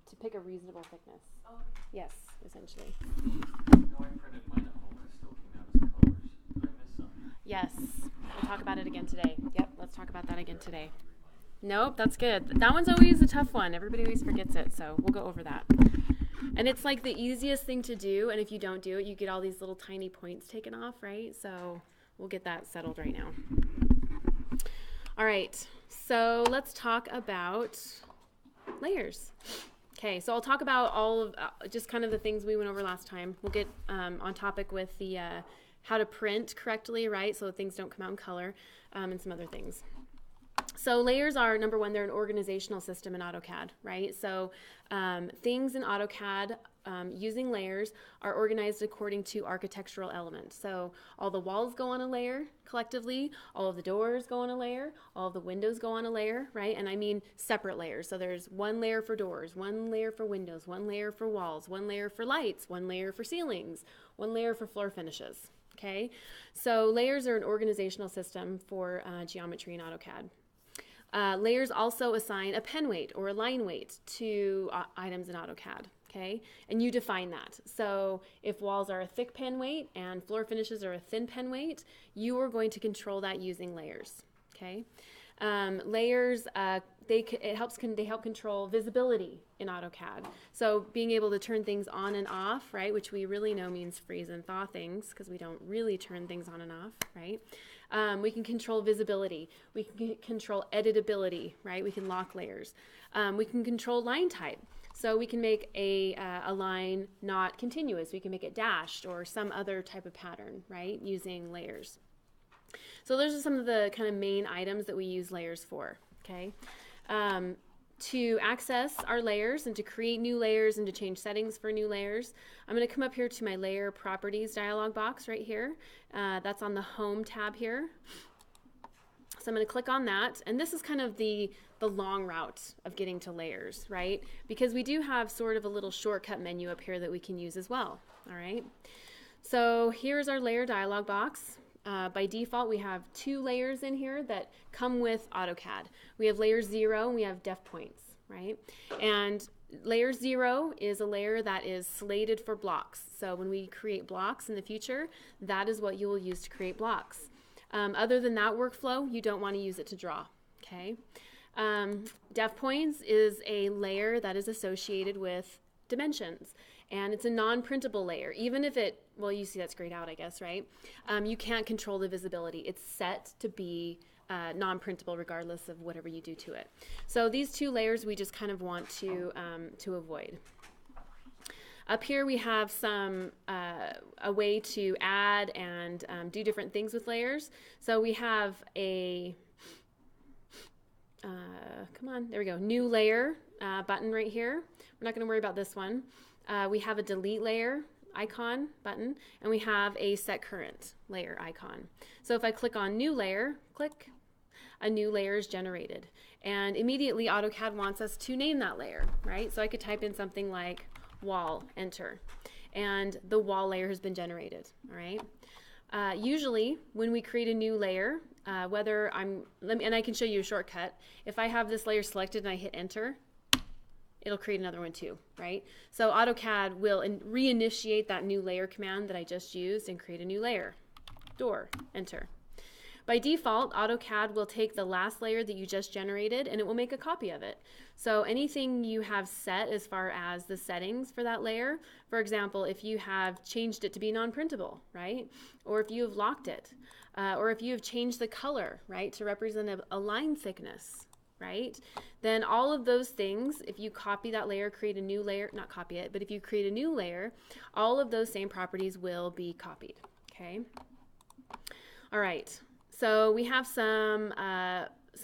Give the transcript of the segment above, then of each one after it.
to pick a reasonable thickness. Oh. Yes, essentially. No, I printed mine at home and it still came out as colors. Did I miss something? Yes, we'll talk about it again today. Yep, let's talk about that again today. Nope, that's good. That one's always a tough one. Everybody always forgets it, so we'll go over that. And it's like the easiest thing to do, and if you don't do it, you get all these little tiny points taken off, right? So we'll get that settled right now. All right, so let's talk about layers. Okay, so I'll talk about all of just kind of the things we went over last time. We'll get on topic with the how to print correctly, right? So things don't come out in color, and some other things. So layers are, number one, they're an organizational system in AutoCAD, right? So things in AutoCAD using layers are organized according to architectural elements. So all the walls go on a layer collectively, all of the doors go on a layer, all of the windows go on a layer, right? And I mean separate layers. So there's one layer for doors, one layer for windows, one layer for walls, one layer for lights, one layer for ceilings, one layer for floor finishes, okay? So layers are an organizational system for geometry in AutoCAD. Layers also assign a pen weight or a line weight to items in AutoCAD, okay? And you define that. So if walls are a thick pen weight and floor finishes are a thin pen weight, you are going to control that using layers, okay? Layers, they help control visibility in AutoCAD. So being able to turn things on and off, right, which we really know means freeze and thaw things because we don't really turn things on and off, right? We can control visibility. We can control editability, right? We can lock layers. We can control line type. So we can make a line not continuous. We can make it dashed or some other type of pattern, right, using layers. So those are some of the kind of main items that we use layers for, okay? To access our layers and to create new layers and to change settings for new layers, I'm going to come up here to my layer properties dialog box right here. That's on the home tab here. So I'm going to click on that, and this is kind of the long route of getting to layers, right? Because we do have sort of a little shortcut menu up here that we can use as well, all right? So here's our layer dialog box. By default, we have 2 layers in here that come with AutoCAD. We have layer 0 and we have def points, right? And layer 0 is a layer that is slated for blocks. So when we create blocks in the future, that is what you will use to create blocks. Other than that workflow, you don't want to use it to draw, okay? Def points is a layer that is associated with dimensions. And it's a non-printable layer. Even if it, well, you see that's grayed out, I guess, right? You can't control the visibility. It's set to be non-printable regardless of whatever you do to it. So these 2 layers we just kind of want to avoid. Up here we have some a way to add and do different things with layers. So we have a, come on, there we go, new layer button right here. We're not going to worry about this one. We have a delete layer icon button, and we have a set current layer icon. So if I click on new layer, click, a new layer is generated. And immediately AutoCAD wants us to name that layer, right? So I could type in something like wall, enter, and the wall layer has been generated, all right? Usually when we create a new layer, and I can show you a shortcut. If I have this layer selected and I hit enter, it'll create another one too, right? So AutoCAD will reinitiate that new layer command that I just used and create a new layer. Door, enter. By default, AutoCAD will take the last layer that you just generated and it will make a copy of it. So anything you have set as far as the settings for that layer, for example, if you have changed it to be non-printable, right? Or if you have locked it, or if you have changed the color, right, to represent a line thickness, right? Then all of those things, if you copy that layer, create a new layer, not copy it, but if you create a new layer, all of those same properties will be copied, okay? All right, so we have some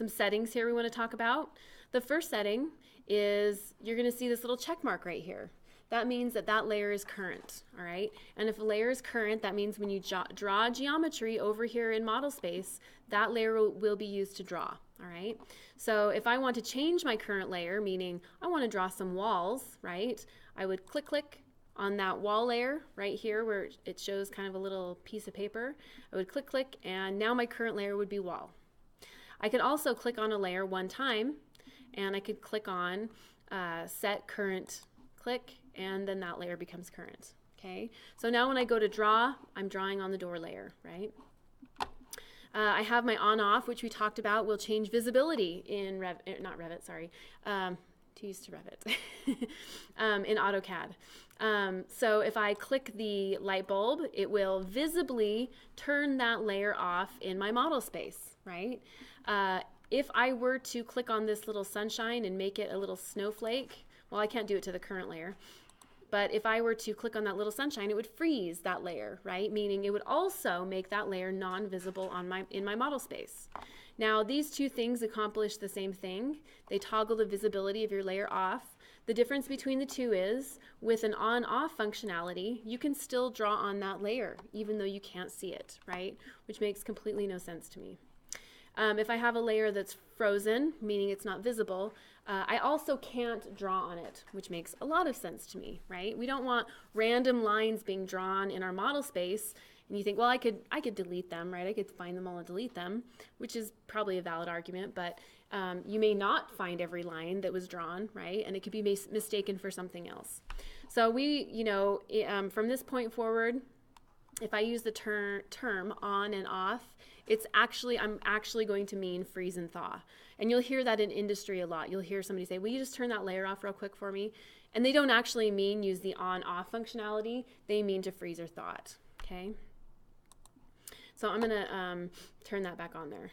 settings here we want to talk about. The first setting is you're going to see this little check mark right here. That means that that layer is current, all right? And if a layer is current, that means when you draw geometry over here in modelspace, that layer will be used to draw, all right? So if I want to change my current layer, meaning I want to draw some walls, right? I would click on that wall layer right here where it shows kind of a little piece of paper. I would click, and now my current layer would be wall. I could also click on a layer one time, and I could click on set current click, and then that layer becomes current. Okay, so now when I go to draw, I'm drawing on the door layer, right? I have my on-off, which we talked about, will change visibility in not Revit, sorry, too used to Revit, in AutoCAD. So if I click the light bulb, it will visibly turn that layer off in my model space, right? If I were to click on this little sunshine and make it a little snowflake, well, I can't do it to the current layer, but if I were to click on that little sunshine, it would freeze that layer, right? Meaning it would also make that layer non-visible in my model space. Now, these two things accomplish the same thing. They toggle the visibility of your layer off. The difference between the two is, with an on-off functionality, you can still draw on that layer, even though you can't see it, right? Which makes completely no sense to me. If I have a layer that's frozen, meaning it's not visible, I also can't draw on it, which makes a lot of sense to me, right? We don't want random lines being drawn in our model space, and you think, well, I could delete them, right? I could find them all and delete them, which is probably a valid argument, but you may not find every line that was drawn, right? And it could be mistaken for something else. So from this point forward, if I use the term on and off, I'm actually going to mean freeze and thaw. And you'll hear that in industry a lot. You'll hear somebody say, will you just turn that layer off real quick for me? And they don't actually mean use the on-off functionality. They mean to freeze or thaw it, okay? So I'm gonna turn that back on there.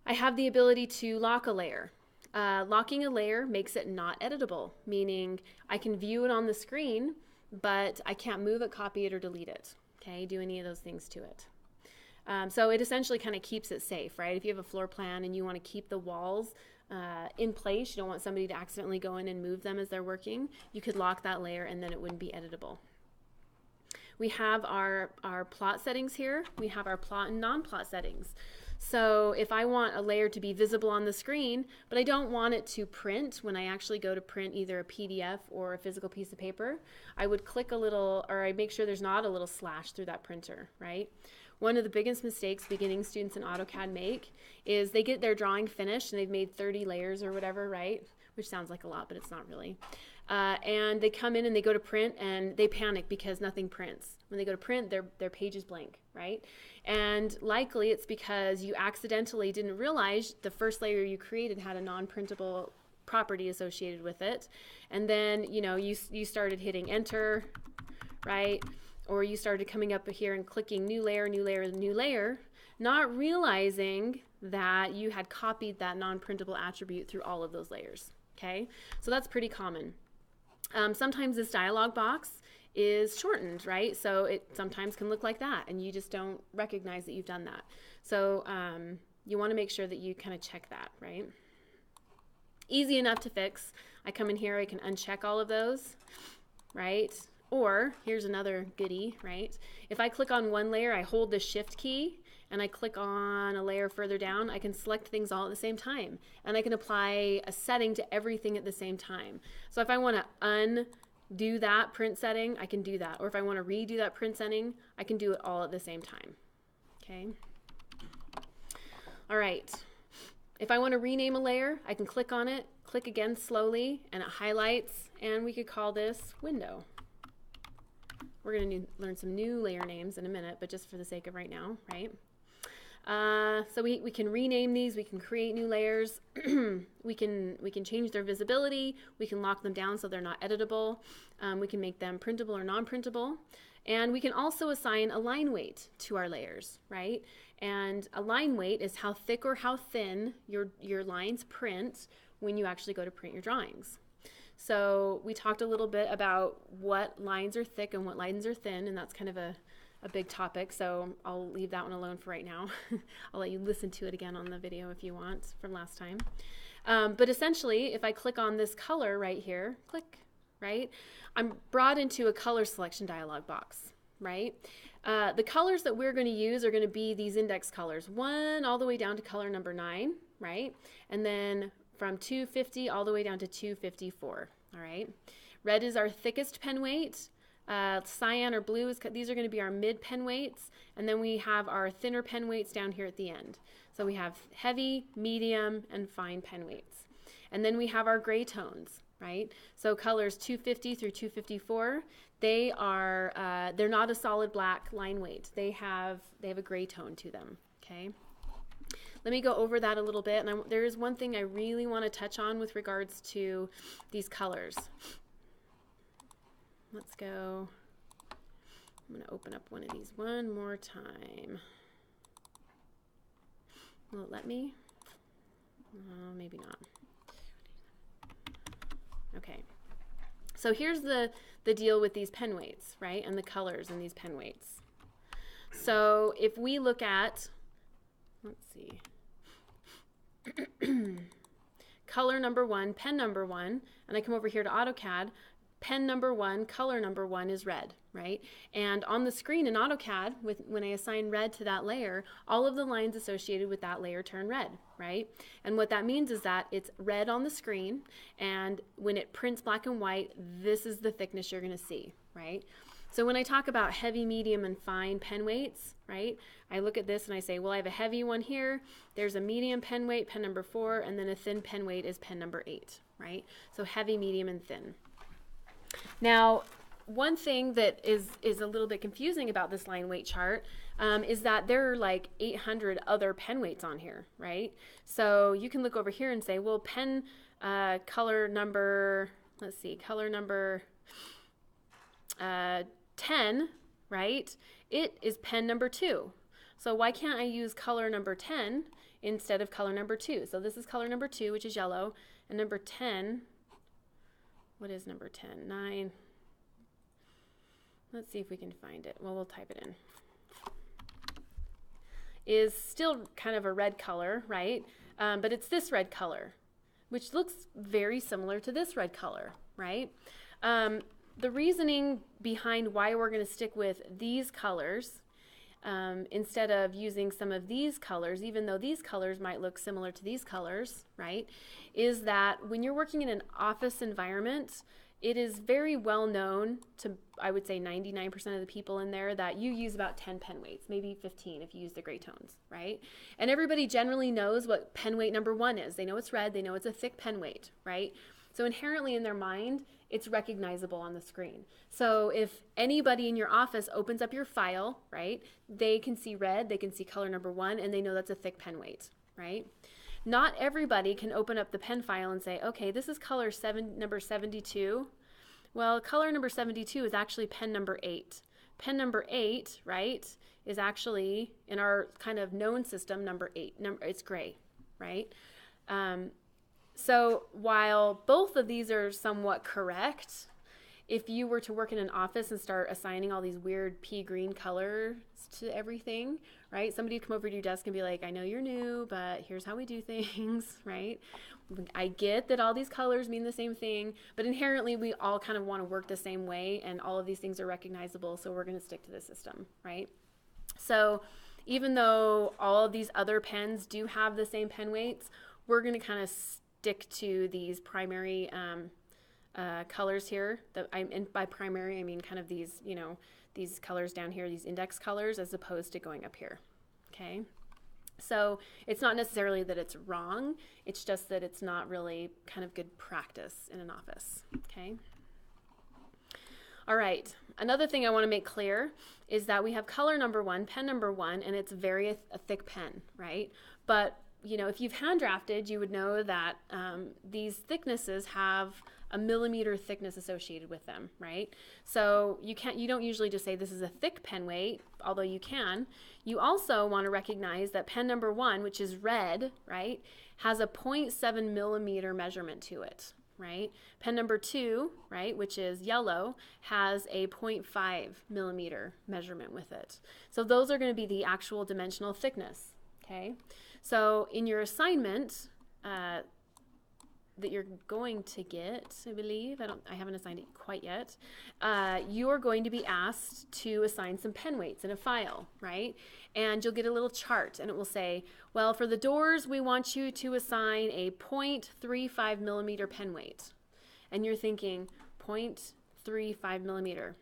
I have the ability to lock a layer. Locking a layer makes it not editable, meaning I can view it on the screen, but I can't move it, copy it, or delete it, okay? Do any of those things to it. So it essentially kind of keeps it safe, right? If you have a floor plan and you want to keep the walls in place, you don't want somebody to accidentally go in and move them as they're working, you could lock that layer and then it wouldn't be editable. We have our plot settings here. We have our plot and non-plot settings. So if I want a layer to be visible on the screen, but I don't want it to print when I actually go to print either a PDF or a physical piece of paper, I would click a little, or I make sure there's not a little slash through that printer, right? One of the biggest mistakes beginning students in AutoCAD make is they get their drawing finished and they've made 30 layers or whatever, right? Which sounds like a lot, but it's not really. And they come in and they go to print and they panic because nothing prints. When they go to print, their page is blank, right? And likely it's because you accidentally didn't realize the first layer you created had a non-printable property associated with it. And then, you started hitting enter, right? Or you started coming up here and clicking new layer, new layer, new layer, not realizing that you had copied that non-printable attribute through all of those layers, okay? So that's pretty common. Sometimes this dialog box is shortened, right? So it sometimes can look like that, and you just don't recognize that you've done that. So you want to make sure that you kind of check that, right? Easy enough to fix. I come in here, I can uncheck all of those, right? Or here's another goodie, right? If I click on one layer, I hold the shift key and I click on a layer further down, I can select things all at the same time. And I can apply a setting to everything at the same time. So if I want to undo that print setting, I can do that. Or if I want to redo that print setting, I can do it all at the same time. Okay? All right. If I want to rename a layer, I can click on it, click again slowly, and it highlights, and we could call this window. We're going to learn some new layer names in a minute, but just for the sake of right now, right? So we can rename these, we can create new layers, we can change their visibility, we can lock them down so they're not editable, we can make them printable or non-printable, and we can also assign a line weight to our layers, right? And a line weight is how thick or how thin your lines print when you actually go to print your drawings. So we talked a little bit about what lines are thick and what lines are thin, and that's kind of a big topic, so I'll leave that one alone for right now. I'll let you listen to it again on the video if you want from last time. But essentially, if I click on this color right here, click, right? I'm brought into a color selection dialog box, right? The colors that we're going to use are going to be these index colors, 1 all the way down to color number 9, right? And then from 250 all the way down to 254, all right? Red is our thickest pen weight. Cyan or blue, these are going to be our mid pen weights, and then we have our thinner pen weights down here at the end. So we have heavy, medium, and fine pen weights. And then we have our gray tones, right? So colors 250 through 254, they are, they're not a solid black line weight. They have a gray tone to them, okay? Let me go over that a little bit. And there is one thing I really want to touch on with regards to these colors. Let's go. I'm going to open up one of these one more time. Will it let me? Maybe not. Okay. So here's the deal with these pen weights, right? And the colors in these pen weights. So if we look at, let's see, color number 1, pen number 1, and I come over here to AutoCAD, pen number 1, color number 1 is red, right? And on the screen in AutoCAD, when I assign red to that layer, all of the lines associated with that layer turn red, right? And what that means is that it's red on the screen, and when it prints black and white, this is the thickness you're going to see, right? So when I talk about heavy, medium, and fine pen weights, right, I look at this and I say, well, I have a heavy one here, there's a medium pen weight, pen number 4, and then a thin pen weight is pen number 8, right? So heavy, medium, and thin. Now, one thing that is a little bit confusing about this line weight chart is that there are like 800 other pen weights on here, right? So you can look over here and say, well, pen color number, let's see, color number 10, right? It is pen number 2. So why can't I use color number 10 instead of color number 2? So this is color number 2, which is yellow, and number 10, what is number 10? 9. Let's see if we can find it. Well, we'll type it in. Is still kind of a red color, right? But it's this red color, which looks very similar to this red color, right? The reasoning behind why we're going to stick with these colors instead of using some of these colors, even though these colors might look similar to these colors, right, is that when you're working in an office environment, it is very well known to, I would say 99% of the people in there, that you use about 10 pen weights, maybe 15 if you use the gray tones, right? And everybody generally knows what pen weight number 1 is. They know it's red, they know it's a thick pen weight, right? So inherently in their mind, it's recognizable on the screen. So if anybody in your office opens up your file, right, they can see red, they can see color number 1, and they know that's a thick pen weight, right? Not everybody can open up the pen file and say, okay, this is color number 72. Well, color number 72 is actually pen number 8. Pen number 8, right, is actually, in our kind of known system, number 8. It's gray, right? So while both of these are somewhat correct, if you were to work in an office and start assigning all these weird pea green colors to everything, right? Somebody would come over to your desk and be like, I know you're new, but here's how we do things, right? I get that all these colors mean the same thing, but inherently we all kind of want to work the same way, and all of these things are recognizable, so we're going to stick to the system, right? So even though all of these other pens do have the same pen weights, we're going to kind of stick to these primary colors here. And by primary, I mean kind of these, you know, these colors down here, these index colors, as opposed to going up here, okay? So it's not necessarily that it's wrong, it's just that it's not really kind of good practice in an office, okay? All right, another thing I want to make clear is that we have color number 1, pen number 1, and it's a thick pen, right? But you know, if you've hand drafted, you would know that these thicknesses have a millimeter thickness associated with them, right? So you don't usually just say this is a thick pen weight, although you can. You also want to recognize that pen number 1, which is red, right, has a 0.7 millimeter measurement to it, right? Pen number 2, right, which is yellow, has a 0.5 millimeter measurement with it. So those are going to be the actual dimensional thickness, okay? So in your assignment that you're going to get, I believe, I haven't assigned it quite yet, you are going to be asked to assign some pen weights in a file, right? And you'll get a little chart, and it will say, well, for the doors, we want you to assign a 0.35 millimeter pen weight. And you're thinking, 0.35 millimeter.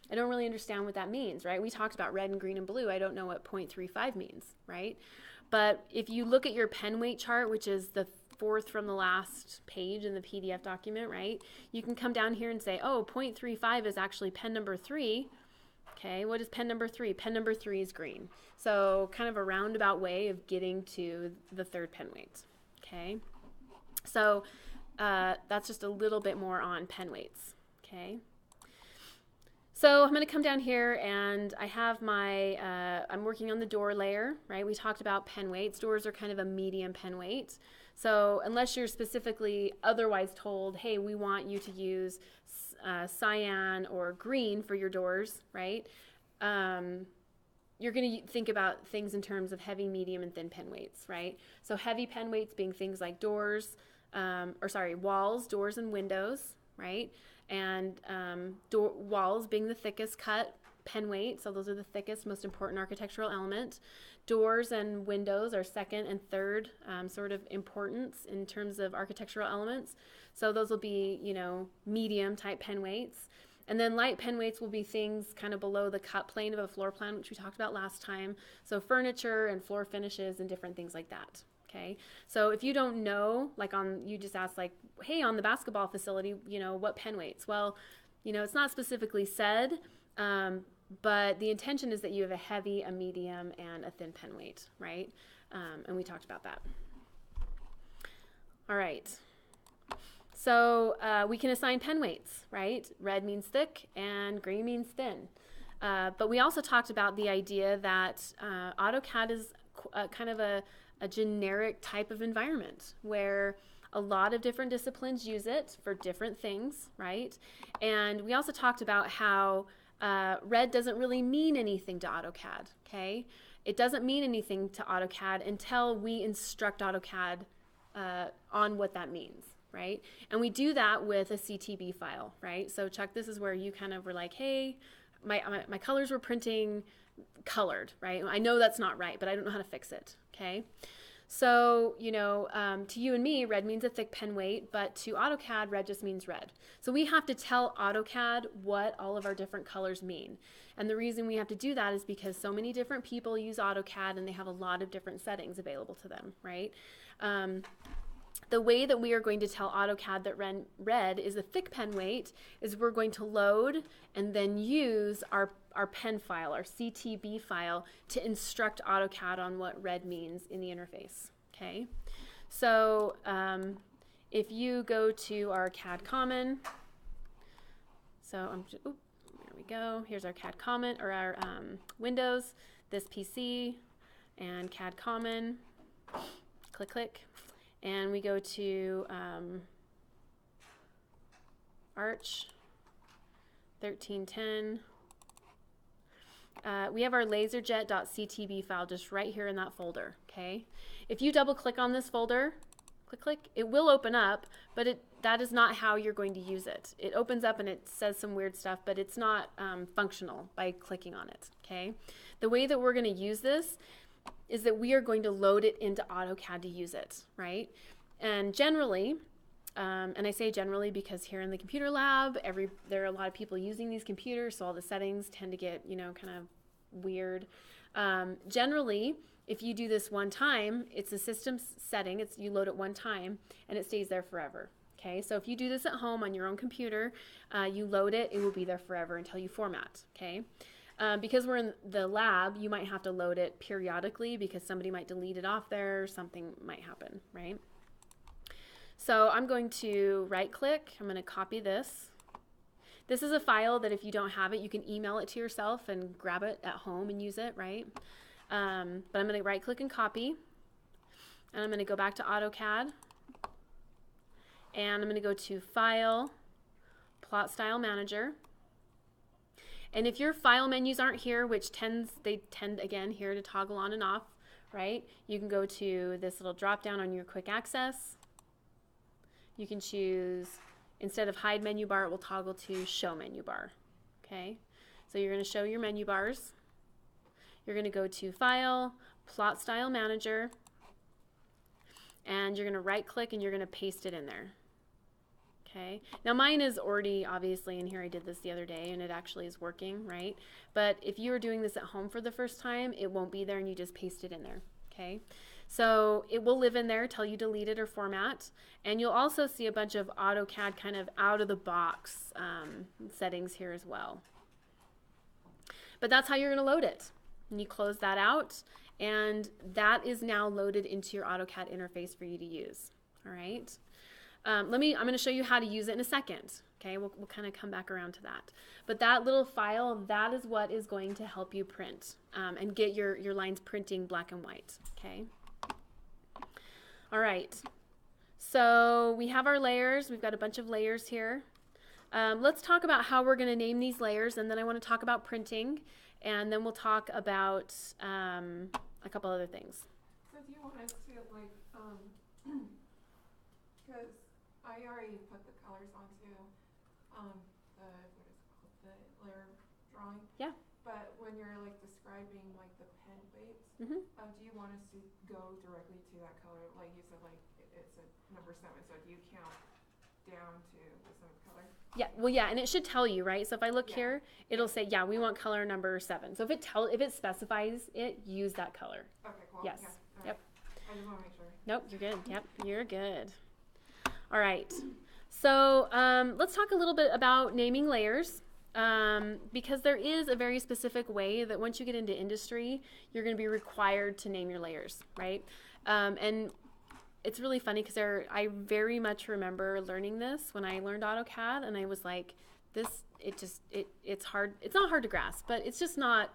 I don't really understand what that means, right? We talked about red and green and blue. I don't know what 0.35 means, right? But if you look at your pen weight chart, which is the fourth from the last page in the PDF document, right? You can come down here and say, oh, 0.35 is actually pen number 3. Okay, what is pen number 3? Pen number 3 is green. So kind of a roundabout way of getting to the third pen weight. Okay, so that's just a little bit more on pen weights. Okay. So I'm going to come down here and I have my, I'm working on the door layer, right? We talked about pen weights. Doors are kind of a medium pen weight. So unless you're specifically otherwise told, hey, we want you to use cyan or green for your doors, right? You're going to think about things in terms of heavy, medium, and thin pen weights, right? So heavy pen weights being things like walls, doors, and windows, right? And walls being the thickest cut pen weight, so those are the thickest, most important architectural element. Doors and windows are second and third sort of importance in terms of architectural elements. So those will be, you know, medium type pen weights. And then light pen weights will be things kind of below the cut plane of a floor plan, which we talked about last time. So furniture and floor finishes and different things like that. Okay, so if you don't know, like you just ask like, hey, on the basketball facility, you know, what pen weights? Well, you know, it's not specifically said, but the intention is that you have a heavy, a medium, and a thin pen weight, right? And we talked about that. All right, so we can assign pen weights, right? Red means thick and green means thin. But we also talked about the idea that AutoCAD is kind of a generic type of environment where a lot of different disciplines use it for different things, right? And we also talked about how red doesn't really mean anything to AutoCAD, okay? It doesn't mean anything to AutoCAD until we instruct AutoCAD on what that means, right? And we do that with a CTB file, right? So Chuck, this is where you kind of were like, hey, my colors were printing colored, right? I know that's not right, but I don't know how to fix it, okay? So, you know, to you and me, red means a thick pen weight, but to AutoCAD, red just means red. So we have to tell AutoCAD what all of our different colors mean. And the reason we have to do that is because so many different people use AutoCAD and they have a lot of different settings available to them, right? The way that we are going to tell AutoCAD that red is a thick pen weight is we're going to load and then use our pen file, our CTB file, to instruct AutoCAD on what red means in the interface, okay? So if you go to our CAD Common, so there we go, here's our CAD Common, or our Windows, this PC, and CAD Common, click, and we go to Arch 1310. We have our laserjet.ctb file just right here in that folder, okay? If you double click on this folder, click, it will open up, but that is not how you're going to use it. It opens up and it says some weird stuff, but it's not functional by clicking on it, okay? The way that we're going to use this is that we are going to load it into AutoCAD to use it, right? And generally, and I say generally because here in the computer lab, there are a lot of people using these computers, so all the settings tend to get, you know, kind of weird. Generally, if you do this one time, it's a system setting. You load it one time, and it stays there forever. Okay, so if you do this at home on your own computer, you load it, it will be there forever until you format. Okay. Because we're in the lab, you might have to load it periodically because somebody might delete it off there, or something might happen, right? So I'm going to right click, I'm going to copy this. This is a file that if you don't have it, you can email it to yourself and grab it at home and use it, right? But I'm going to right click and copy, and I'm going to go back to AutoCAD, and I'm going to go to File, Plot Style Manager. And if your file menus aren't here, which they tend again here to toggle on and off, right? You can go to this little drop down on your quick access. You can choose, instead of hide menu bar, it will toggle to show menu bar, okay? So you're going to show your menu bars. You're going to go to File, Plot Style Manager, and you're going to right click and you're going to paste it in there. Okay, now mine is already obviously in here. I did this the other day and it actually is working, right? But if you are doing this at home for the first time, it won't be there and you just paste it in there, okay? So it will live in there till you delete it or format. And you'll also see a bunch of AutoCAD kind of out of the box settings here as well. But that's how you're going to load it. And you close that out, and that is now loaded into your AutoCAD interface for you to use. All right. I'm going to show you how to use it in a second. Okay, we'll kind of come back around to that. But that little file, that is what is going to help you print and get your lines printing black and white. Okay. All right. So we have our layers. We've got a bunch of layers here. Let's talk about how we're going to name these layers, and then I want to talk about printing, and then we'll talk about a couple other things. So do you want us to, like, because I already put the colors onto the layer drawing. Yeah. But when you're like describing like the pen weights, do you want us to go directly to that color? Like you said, like it's a number 7. So do you count down to the 7th color? Yeah. Well, yeah, and it should tell you, right? So if I look here, it'll say, yeah, we want color number 7. So if it specifies it, use that color. Okay. Cool. Yes. Yeah. Yep. I just want to make sure. Nope. You're good. Yep. You're good. All right. So let's talk a little bit about naming layers. Because there is a very specific way that once you get into industry, you're going to be required to name your layers, right? And it's really funny because I very much remember learning this when I learned AutoCAD, and I was like, it's hard. It's not hard to grasp, but it's not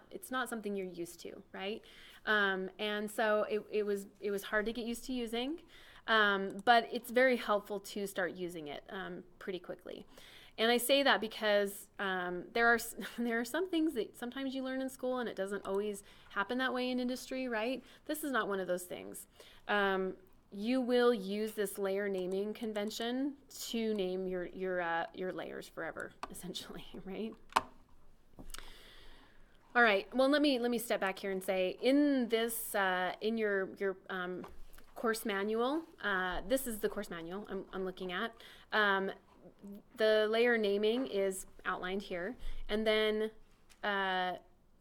something you're used to, right? And so it was hard to get used to using, but it's very helpful to start using it pretty quickly. And I say that because there are some things that sometimes you learn in school and it doesn't always happen that way in industry, right? This is not one of those things. You will use this layer naming convention to name your layers forever, essentially, right? All right. Well, let me step back here and say in this in your course manual, this is the course manual I'm looking at. The layer naming is outlined here, and then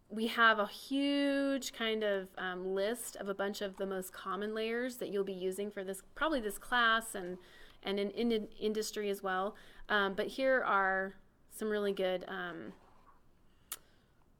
we have a huge kind of list of a bunch of the most common layers that you'll be using for probably this class and in industry as well. But here are some really good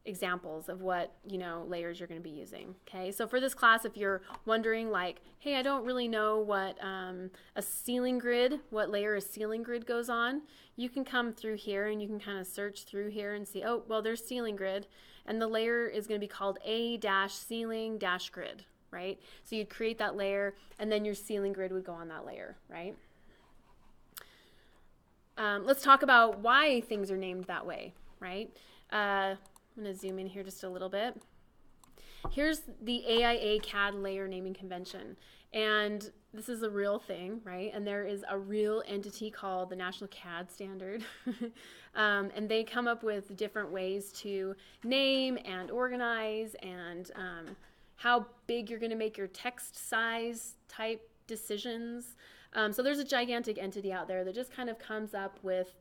examples of what layers you're going to be using. Okay, so for this class, if you're wondering like, hey, I don't really know what a ceiling grid, what layer a ceiling grid goes on, you can come through here and you can kind of search through here and see, oh, well, there's ceiling grid, and the layer is going to be called A-ceiling-grid, right? So you'd create that layer, and then your ceiling grid would go on that layer, right? Let's talk about why things are named that way, right? I'm going to zoom in here just a little bit. Here's the AIA CAD layer naming convention, and this is a real thing, right? And there is a real entity called the National CAD Standard, and they come up with different ways to name and organize and how big you're going to make your text size type decisions. So there's a gigantic entity out there that just kind of comes up with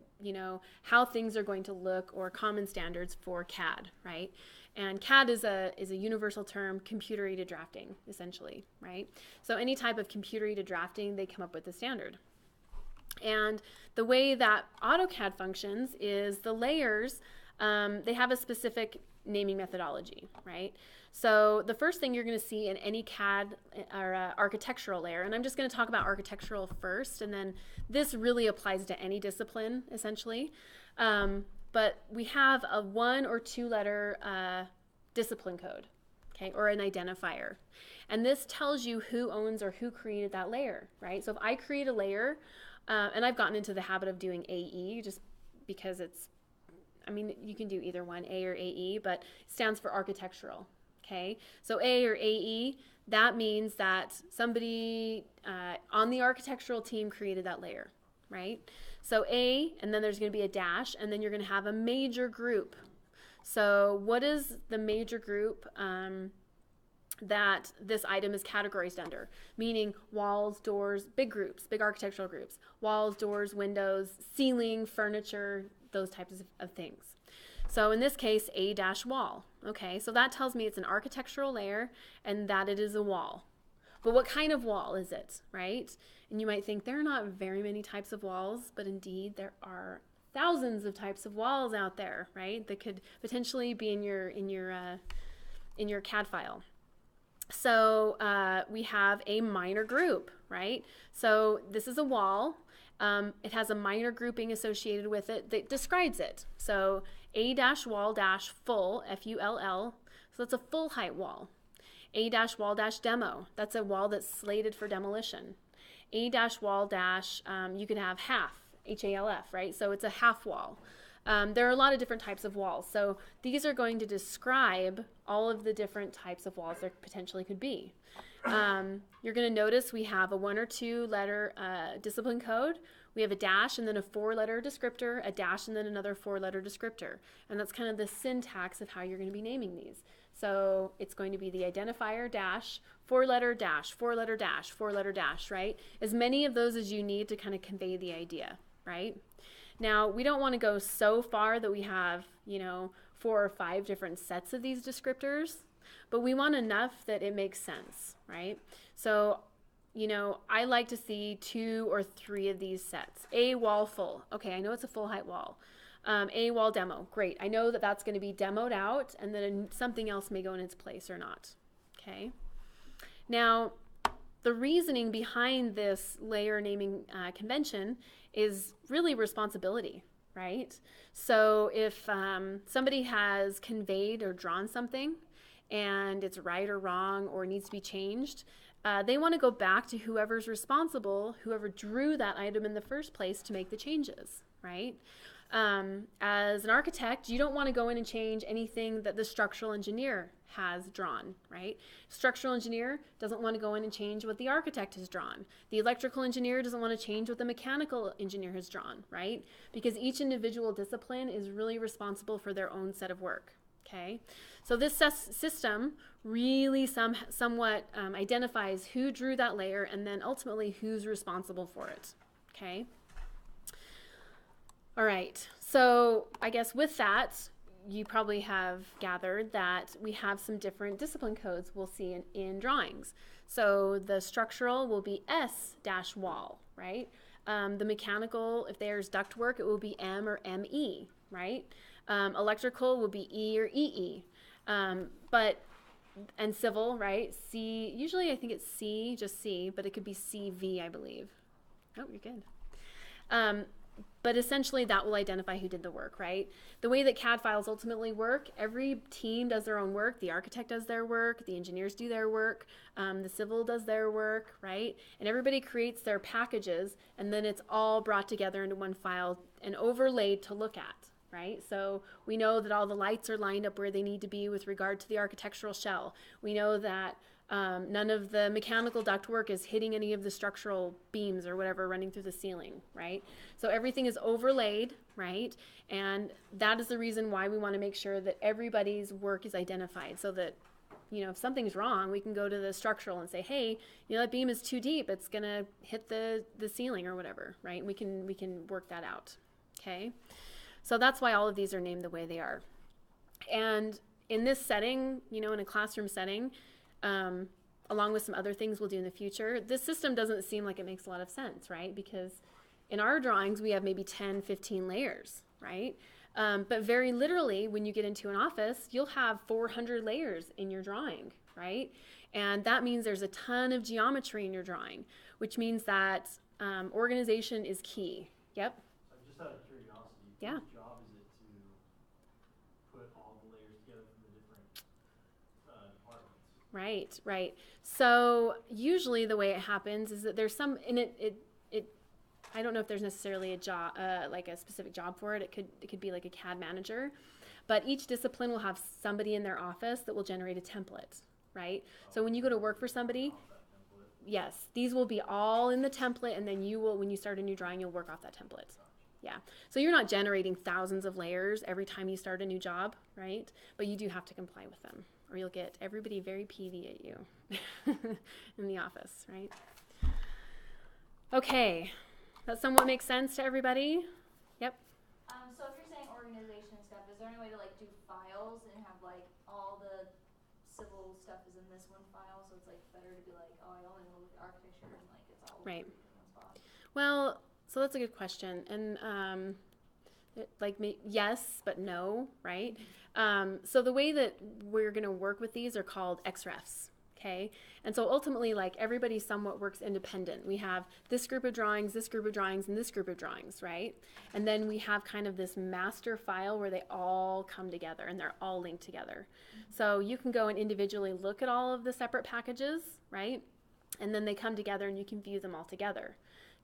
how things are going to look, or common standards for CAD, right? And CAD is a universal term, computer-aided drafting, essentially, right? So any type of computer-aided drafting, they come up with a standard. And the way that AutoCAD functions is the layers, they have a specific naming methodology, right? So the first thing you're going to see in any CAD or architectural layer, and I'm just going to talk about architectural first, and then this really applies to any discipline, essentially. But we have a 1 or 2 letter discipline code, okay, or an identifier. And this tells you who owns or who created that layer, right? So if I create a layer, and I've gotten into the habit of doing AE just because you can do either one, A or AE, but it stands for architectural. Okay, so A or AE, that means that somebody on the architectural team created that layer, right? So A, and then there's going to be a dash, and then you're going to have a major group. So what is the major group that this item is categorized under? Meaning walls, doors, big groups, big architectural groups. Walls, doors, windows, ceiling, furniture, those types of things. So in this case, A-wall. Okay, so that tells me it's an architectural layer and that it is a wall. But what kind of wall is it, right? And you might think there are not very many types of walls, but indeed there are thousands of types of walls out there, right? That could potentially be in your CAD file. So we have a minor group, right? So this is a wall. It has a minor grouping associated with it that describes it. So A-wall-full, F-U-L-L, so that's a full height wall. A-wall-demo, that's a wall that's slated for demolition. A-wall- you could have half, H-A-L-F, right? So it's a half wall. There are a lot of different types of walls. So these are going to describe all of the different types of walls there potentially could be. You're going to notice we have a 1 or 2 letter discipline code. We have a dash and then a 4-letter descriptor, a dash and then another 4-letter descriptor. And that's kind of the syntax of how you're going to be naming these. So it's going to be the identifier dash, 4-letter dash, 4-letter dash, 4-letter dash, right? As many of those as you need to kind of convey the idea, right? Now, we don't want to go so far that we have, 4 or 5 different sets of these descriptors, but we want enough that it makes sense, right? So, I like to see 2 or 3 of these sets. A wall full. Okay, I know it's a full height wall. A wall demo. Great. I know that that's going to be demoed out and then something else may go in its place or not. Okay. Now, the reasoning behind this layer naming convention is really responsibility, right? So if somebody has conveyed or drawn something and it's right or wrong or needs to be changed, they want to go back to whoever's responsible, whoever drew that item in the first place to make the changes, right? As an architect, you don't want to go in and change anything that the structural engineer has drawn, right? Structural engineer doesn't want to go in and change what the architect has drawn. The electrical engineer doesn't want to change what the mechanical engineer has drawn, right? Because each individual discipline is really responsible for their own set of work, okay? So this system really somewhat identifies who drew that layer and then ultimately who's responsible for it, okay? All right, so I guess with that, you probably have gathered that we have some different discipline codes we'll see in drawings. So the structural will be S-wall, right? The mechanical, if there's ductwork, it will be M or ME, right? Electrical will be E or EE. And civil, right? C, usually I think it's C, just C, but it could be CV, I believe. Oh, you're good. But essentially that will identify who did the work, right? The way that CAD files ultimately work, every team does their own work. The architect does their work, the engineers do their work, the civil does their work, right? And everybody creates their packages and then it's all brought together into one file and overlaid to look at, right? So we know that all the lights are lined up where they need to be with regard to the architectural shell. We know that none of the mechanical ductwork is hitting any of the structural beams or whatever running through the ceiling, right? So everything is overlaid, right? And that is the reason why we want to make sure that everybody's work is identified so that, if something's wrong, we can go to the structural and say, hey, that beam is too deep. It's going to hit the ceiling or whatever, right? And we can work that out, okay? So that's why all of these are named the way they are. And in this setting, in a classroom setting, along with some other things we'll do in the future, this system doesn't seem like it makes a lot of sense, right? Because in our drawings, we have maybe 10, 15 layers, right? But very literally, when you get into an office, you'll have 400 layers in your drawing, right? And that means there's a ton of geometry in your drawing, which means that organization is key. Yep. Just out of curiosity, yeah. Whose job is it to put all the layers together from the different departments? Right. So usually the way it happens is that there's some, and it I don't know if there's necessarily a job, like a specific job for it. It could be like a CAD manager, but each discipline will have somebody in their office that will generate a template, right? So when you go to work for somebody, yes, these will be all in the template, and then you will, when you start a new drawing, you'll work off that template. Yeah. So you're not generating thousands of layers every time you start a new job, right? But you do have to comply with them, or you'll get everybody very peevy at you in the office, right? Okay. That somewhat makes sense to everybody? Yep. So if you're saying organization stuff, is there any way to do files and have all the civil stuff is in this one file, so it's like better to be like, oh, I only want to look at architecture and like it's all Right. in one spot. Well, so that's a good question. And yes, but no, right? So the way that we're going to work with these are called XREFs. Okay. And so ultimately, like, everybody somewhat works independent. We have this group of drawings, this group of drawings, and this group of drawings, right? And then we have kind of this master file where they all come together and they're all linked together. So you can go and individually look at all of the separate packages, right? And then they come together and you can view them all together.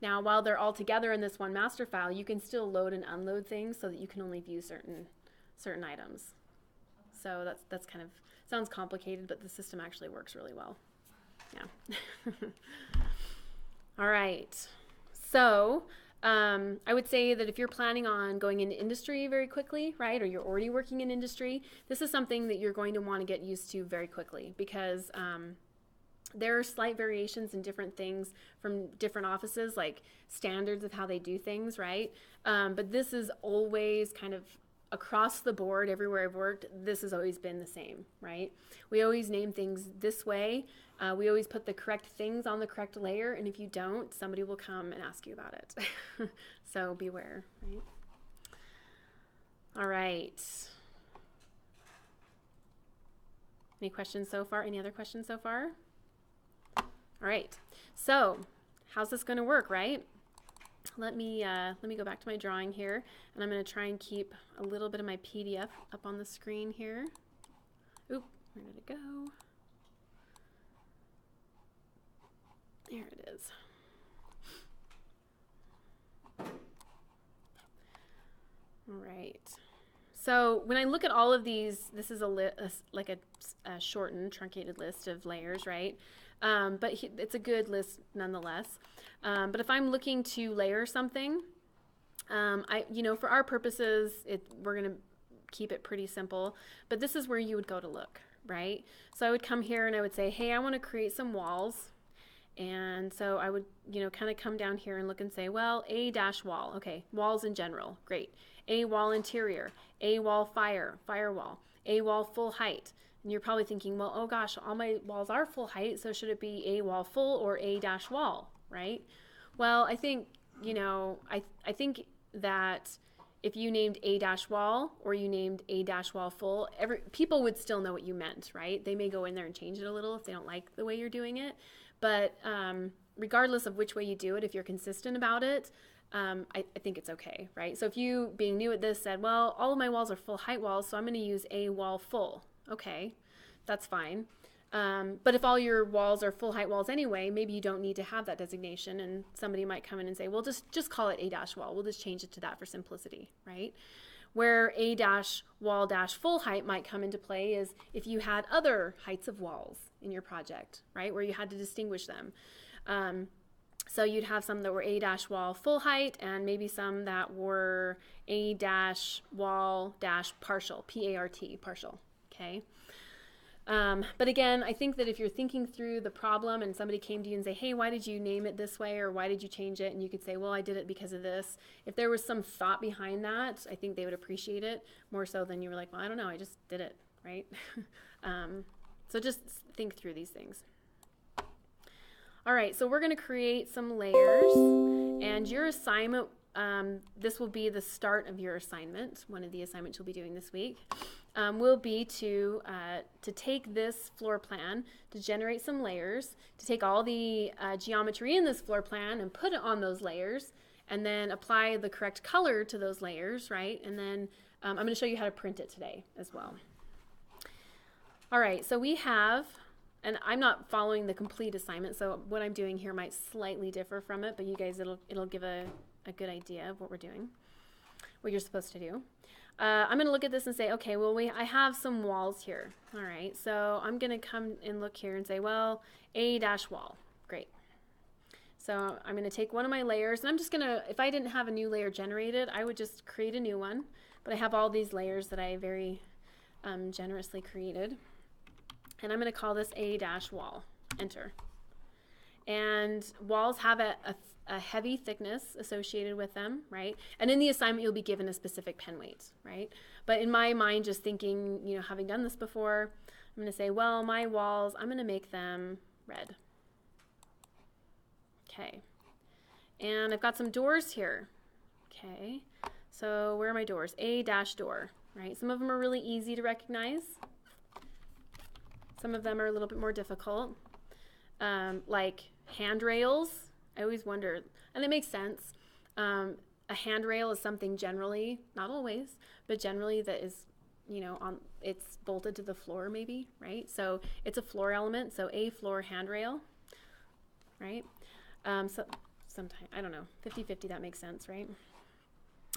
Now, while they're all together in this one master file, you can still load and unload things so that you can only view certain items. So that's kind of, sounds complicated, but the system actually works really well. Yeah. All right. So I would say that if you're planning on going into industry very quickly, right, or you're already working in industry, this is something that you're going to want to get used to very quickly, because there are slight variations in different things from different offices, like standards of how they do things, right? But this is always kind of across the board, everywhere I've worked, this has always been the same, right? We always name things this way. We always put the correct things on the correct layer, and if you don't, somebody will come and ask you about it. So beware, right? All right. Any questions so far? Any other questions so far? All right. So how's this going to work, right? Let me go back to my drawing here, and I'm going to try and keep a little bit of my PDF up on the screen here. Oop, where did it go? There it is. All right. So when I look at all of these, this is like a shortened, truncated list of layers, right? But it's a good list nonetheless. But if I'm looking to layer something, for our purposes, we're going to keep it pretty simple. But this is where you would go to look, right? So I would come here and I would say, hey, I want to create some walls. And so I would, kind of come down here and look and say, well, a dash wall. Okay, walls in general, great. A wall interior, a wall firewall, a wall full height. And you're probably thinking, well, oh gosh, all my walls are full height, so should it be a wall full or a dash wall, right? Well, I think, I think that if you named a dash wall or you named a dash wall full, people would still know what you meant, right? They may go in there and change it a little if they don't like the way you're doing it. But regardless of which way you do it, if you're consistent about it, I think it's okay, right? So if you, being new at this, said, well, all of my walls are full height walls, so I'm going to use a wall full. Okay, that's fine. But if all your walls are full height walls anyway, maybe you don't need to have that designation, and somebody might come in and say, well, just call it a dash wall. We'll just change it to that for simplicity, right? Where a dash wall dash full height might come into play is if you had other heights of walls in your project, right? Where you had to distinguish them. So you'd have some that were a dash wall full height and maybe some that were a dash wall dash partial, P-A-R-T, partial, okay? But again, I think that if you're thinking through the problem and somebody came to you and say, hey, why did you name it this way, or why did you change it? And you could say, well, I did it because of this. If there was some thought behind that, I think they would appreciate it more so than you were like, well, I don't know, I just did it, right? So just think through these things. All right, so we're going to create some layers, and your assignment, this will be the start of your assignment. One of the assignments you'll be doing this week will be to take this floor plan, to generate some layers, to take all the geometry in this floor plan and put it on those layers, and then apply the correct color to those layers, right? And then I'm going to show you how to print it today as well. All right, so we have, and I'm not following the complete assignment, so what I'm doing here might slightly differ from it, but you guys, it'll give a good idea of what we're doing, what you're supposed to do. I'm going to look at this and say, okay, well, I have some walls here. All right, so I'm going to come and look here and say, well, a dash wall. Great. So I'm going to take one of my layers, and I'm just going to, if I didn't have a new layer generated, I would just create a new one. But I have all these layers that I very generously created. And I'm going to call this a dash wall. Enter. And walls have a heavy thickness associated with them, right? And in the assignment, you'll be given a specific pen weight, right? But in my mind, just thinking, you know, having done this before, I'm going to say, well, my walls, I'm going to make them red. Okay. And I've got some doors here. Okay. So where are my doors? A dash door, right? Some of them are really easy to recognize. Some of them are a little bit more difficult. Like handrails. I always wondered, and it makes sense. A handrail is something generally, not always, but generally that is, you know, it's bolted to the floor maybe, right? So it's a floor element, so a floor handrail, right? So sometimes, I don't know, 50-50, that makes sense, right?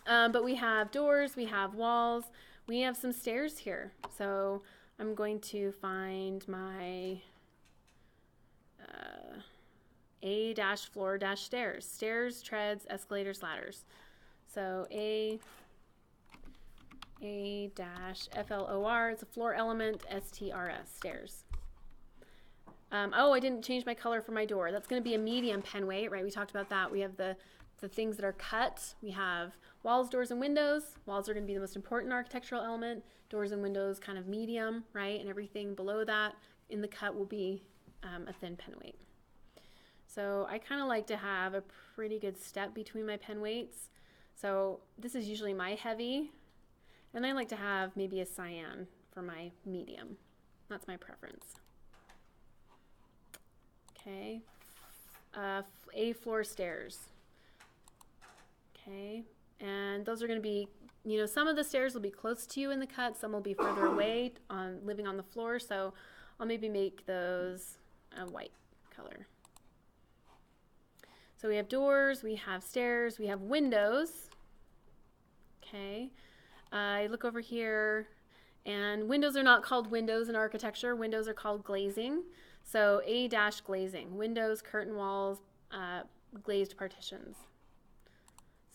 But we have doors, we have walls, we have some stairs here. So I'm going to find my A dash floor dash stairs. Stairs, treads, escalators, ladders. So A dash FLOR, it's a floor element, STRS, stairs. Oh, I didn't change my color for my door. That's going to be a medium pen weight, right? We talked about that. We have the things that are cut. We have walls, doors, and windows. Walls are going to be the most important architectural element. Doors and windows kind of medium, right? And everything below that in the cut will be a thin pen weight. So I kind of like to have a pretty good step between my pen weights. So this is usually my heavy, and I like to have maybe a cyan for my medium. That's my preference. Okay, A floor stairs. Okay, and those are going to be, you know, some of the stairs will be close to you in the cut, some will be further away living on the floor, so I'll maybe make those a white color. So we have doors, we have stairs, we have windows. Okay, I look over here, and windows are not called windows in architecture. Windows are called glazing. So A dash glazing, windows, curtain walls, glazed partitions.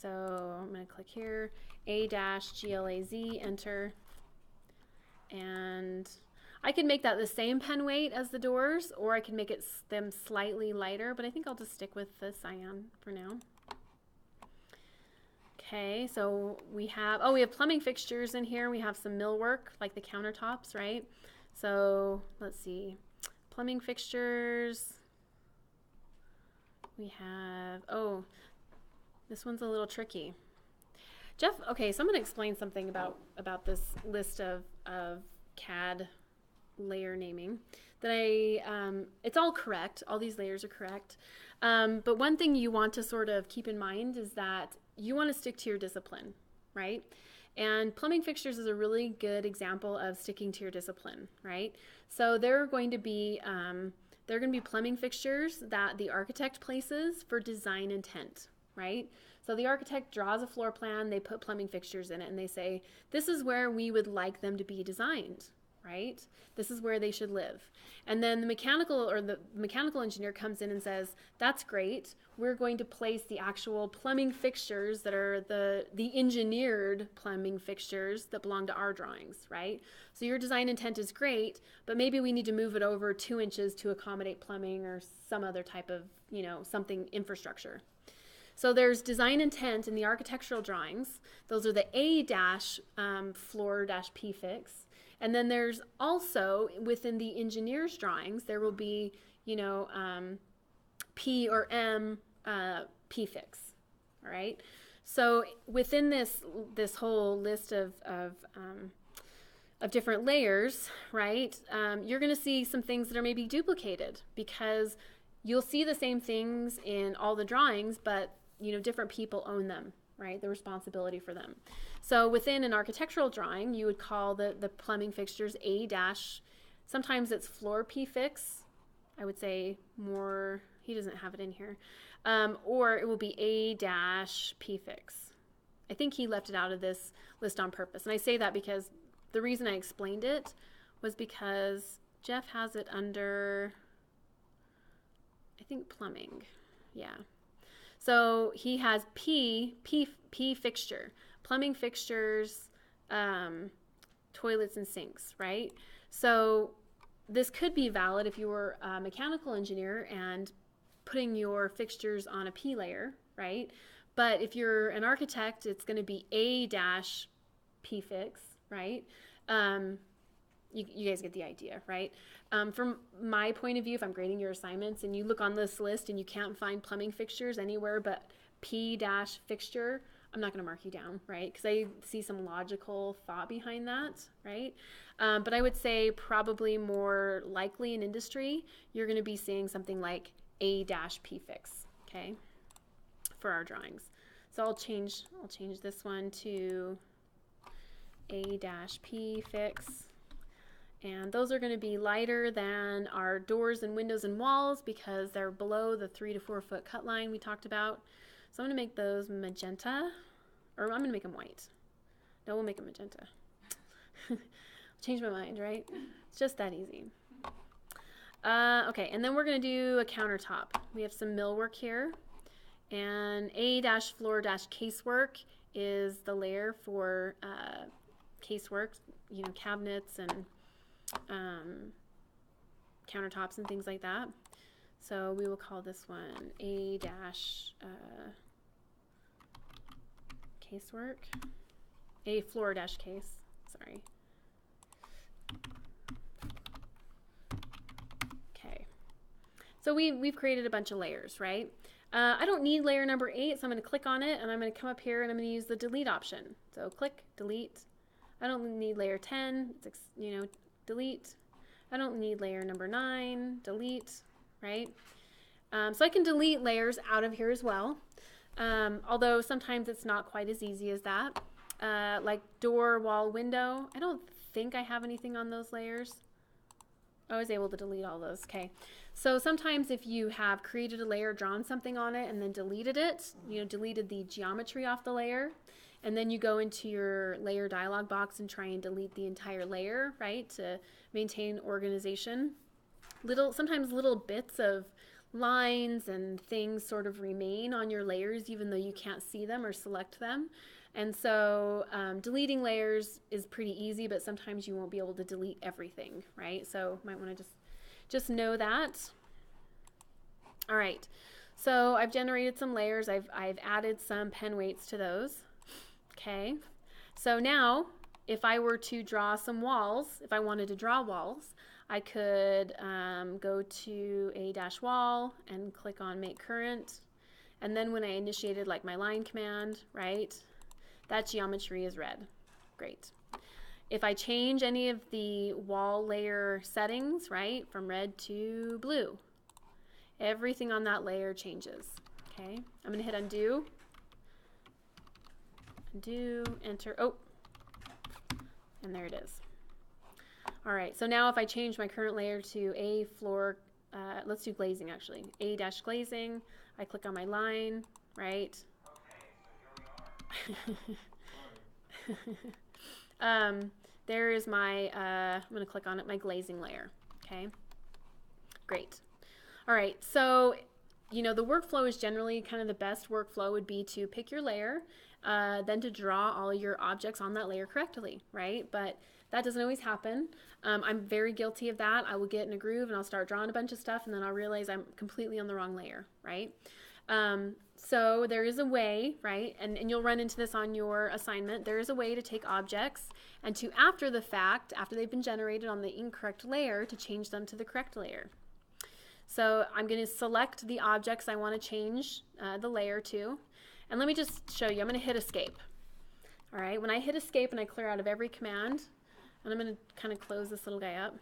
So I'm going to click here, A dash GLAZ, enter. And I can make that the same pen weight as the doors, or I can make them slightly lighter, but I think I'll just stick with the cyan for now. Okay, so we have plumbing fixtures in here. We have some millwork, like the countertops, right? So let's see, plumbing fixtures. We have, oh, this one's a little tricky. Jeff, okay, so I'm going to explain something about this list of CAD layer naming that it's all correct. All these layers are correct. But one thing you want to sort of keep in mind is that you want to stick to your discipline, right? And plumbing fixtures is a really good example of sticking to your discipline, right? So there are going to be plumbing fixtures that the architect places for design intent, right? So the architect draws a floor plan, they put plumbing fixtures in it, and they say, this is where we would like them to be designed, right? This is where they should live. And then the mechanical engineer comes in and says, that's great. We're going to place the actual plumbing fixtures that are the engineered plumbing fixtures that belong to our drawings, right? So your design intent is great, but maybe we need to move it over 2 inches to accommodate plumbing or some other type of, you know, something infrastructure. So there's design intent in the architectural drawings. Those are the A dash floor dash P fix. And then there's also within the engineer's drawings, there will be, you know, P or M P fix. All right. So within this whole list of different layers, right, you're going to see some things that are maybe duplicated because you'll see the same things in all the drawings, but you know, different people own them, right? The responsibility for them. So within an architectural drawing, you would call the plumbing fixtures A dash, sometimes it's floor P fix. I would say more, he doesn't have it in here. Or it will be A dash P fix. I think he left it out of this list on purpose. And I say that because the reason I explained it was because Jeff has it under, I think, plumbing. Yeah. So he has P fixture, plumbing fixtures, toilets and sinks, right? So this could be valid if you were a mechanical engineer and putting your fixtures on a P layer, right? But if you're an architect, it's going to be A dash P fix, right? You guys get the idea, right? From my point of view, if I'm grading your assignments and you look on this list and you can't find plumbing fixtures anywhere but P dash fixture, I'm not going to mark you down, right? Because I see some logical thought behind that, right? But I would say probably more likely in industry, you're going to be seeing something like A dash P fix, okay, for our drawings. So I'll change this one to A dash P fix. And those are going to be lighter than our doors and windows and walls because they're below the 3 to 4 foot cut line we talked about. So I'm going to make those magenta, or I'm going to make them white. No, we'll make them magenta. Change my mind, right? It's just that easy. Okay, and then we're going to do a countertop. We have some millwork here. And A-floor-casework is the layer for casework, you know, cabinets and countertops and things like that. So we will call this one casework, A floor dash case, sorry. Okay, so we've created a bunch of layers, right? I don't need layer number 8, so I'm going to click on it and I'm going to come up here and I'm going to use the delete option. So click, delete. I don't need layer 10, you know, delete. I don't need layer number 9, delete, right? So I can delete layers out of here as well, although sometimes it's not quite as easy as that. Like door, wall, window, I don't think I have anything on those layers. I was able to delete all those, okay. So sometimes if you have created a layer, drawn something on it, and then deleted it, you know, deleted the geometry off the layer, and then you go into your layer dialog box and try and delete the entire layer, right, to maintain organization. Sometimes little bits of lines and things sort of remain on your layers even though you can't see them or select them. And so deleting layers is pretty easy, but sometimes you won't be able to delete everything, right? So you might want to just know that. All right, so I've generated some layers. I've added some pen weights to those. Okay, so now if I were to draw some walls, if I wanted to draw walls, I could go to A-wall and click on make current. And then when I initiated like my line command, right, that geometry is red. Great. If I change any of the wall layer settings, right, from red to blue, everything on that layer changes. Okay, I'm going to hit undo. Undo, enter, oh, and there it is. All right, so now if I change my current layer to A floor, let's do glazing actually. A-glazing, I click on my line, right? There is my, I'm going to click on it, my glazing layer, okay? Great. All right, so, you know, the workflow is generally kind of the best workflow would be to pick your layer, then to draw all your objects on that layer correctly, right? But that doesn't always happen. I'm very guilty of that. I will get in a groove and I'll start drawing a bunch of stuff and then I'll realize I'm completely on the wrong layer, right? So there is a way, right, and you'll run into this on your assignment, there is a way to take objects and to, after the fact, after they've been generated on the incorrect layer, to change them to the correct layer. So I'm going to select the objects I want to change the layer to, and let me just show you. I'm going to hit escape. All right, when I hit escape and I clear out of every command, and I'm going to kind of close this little guy up,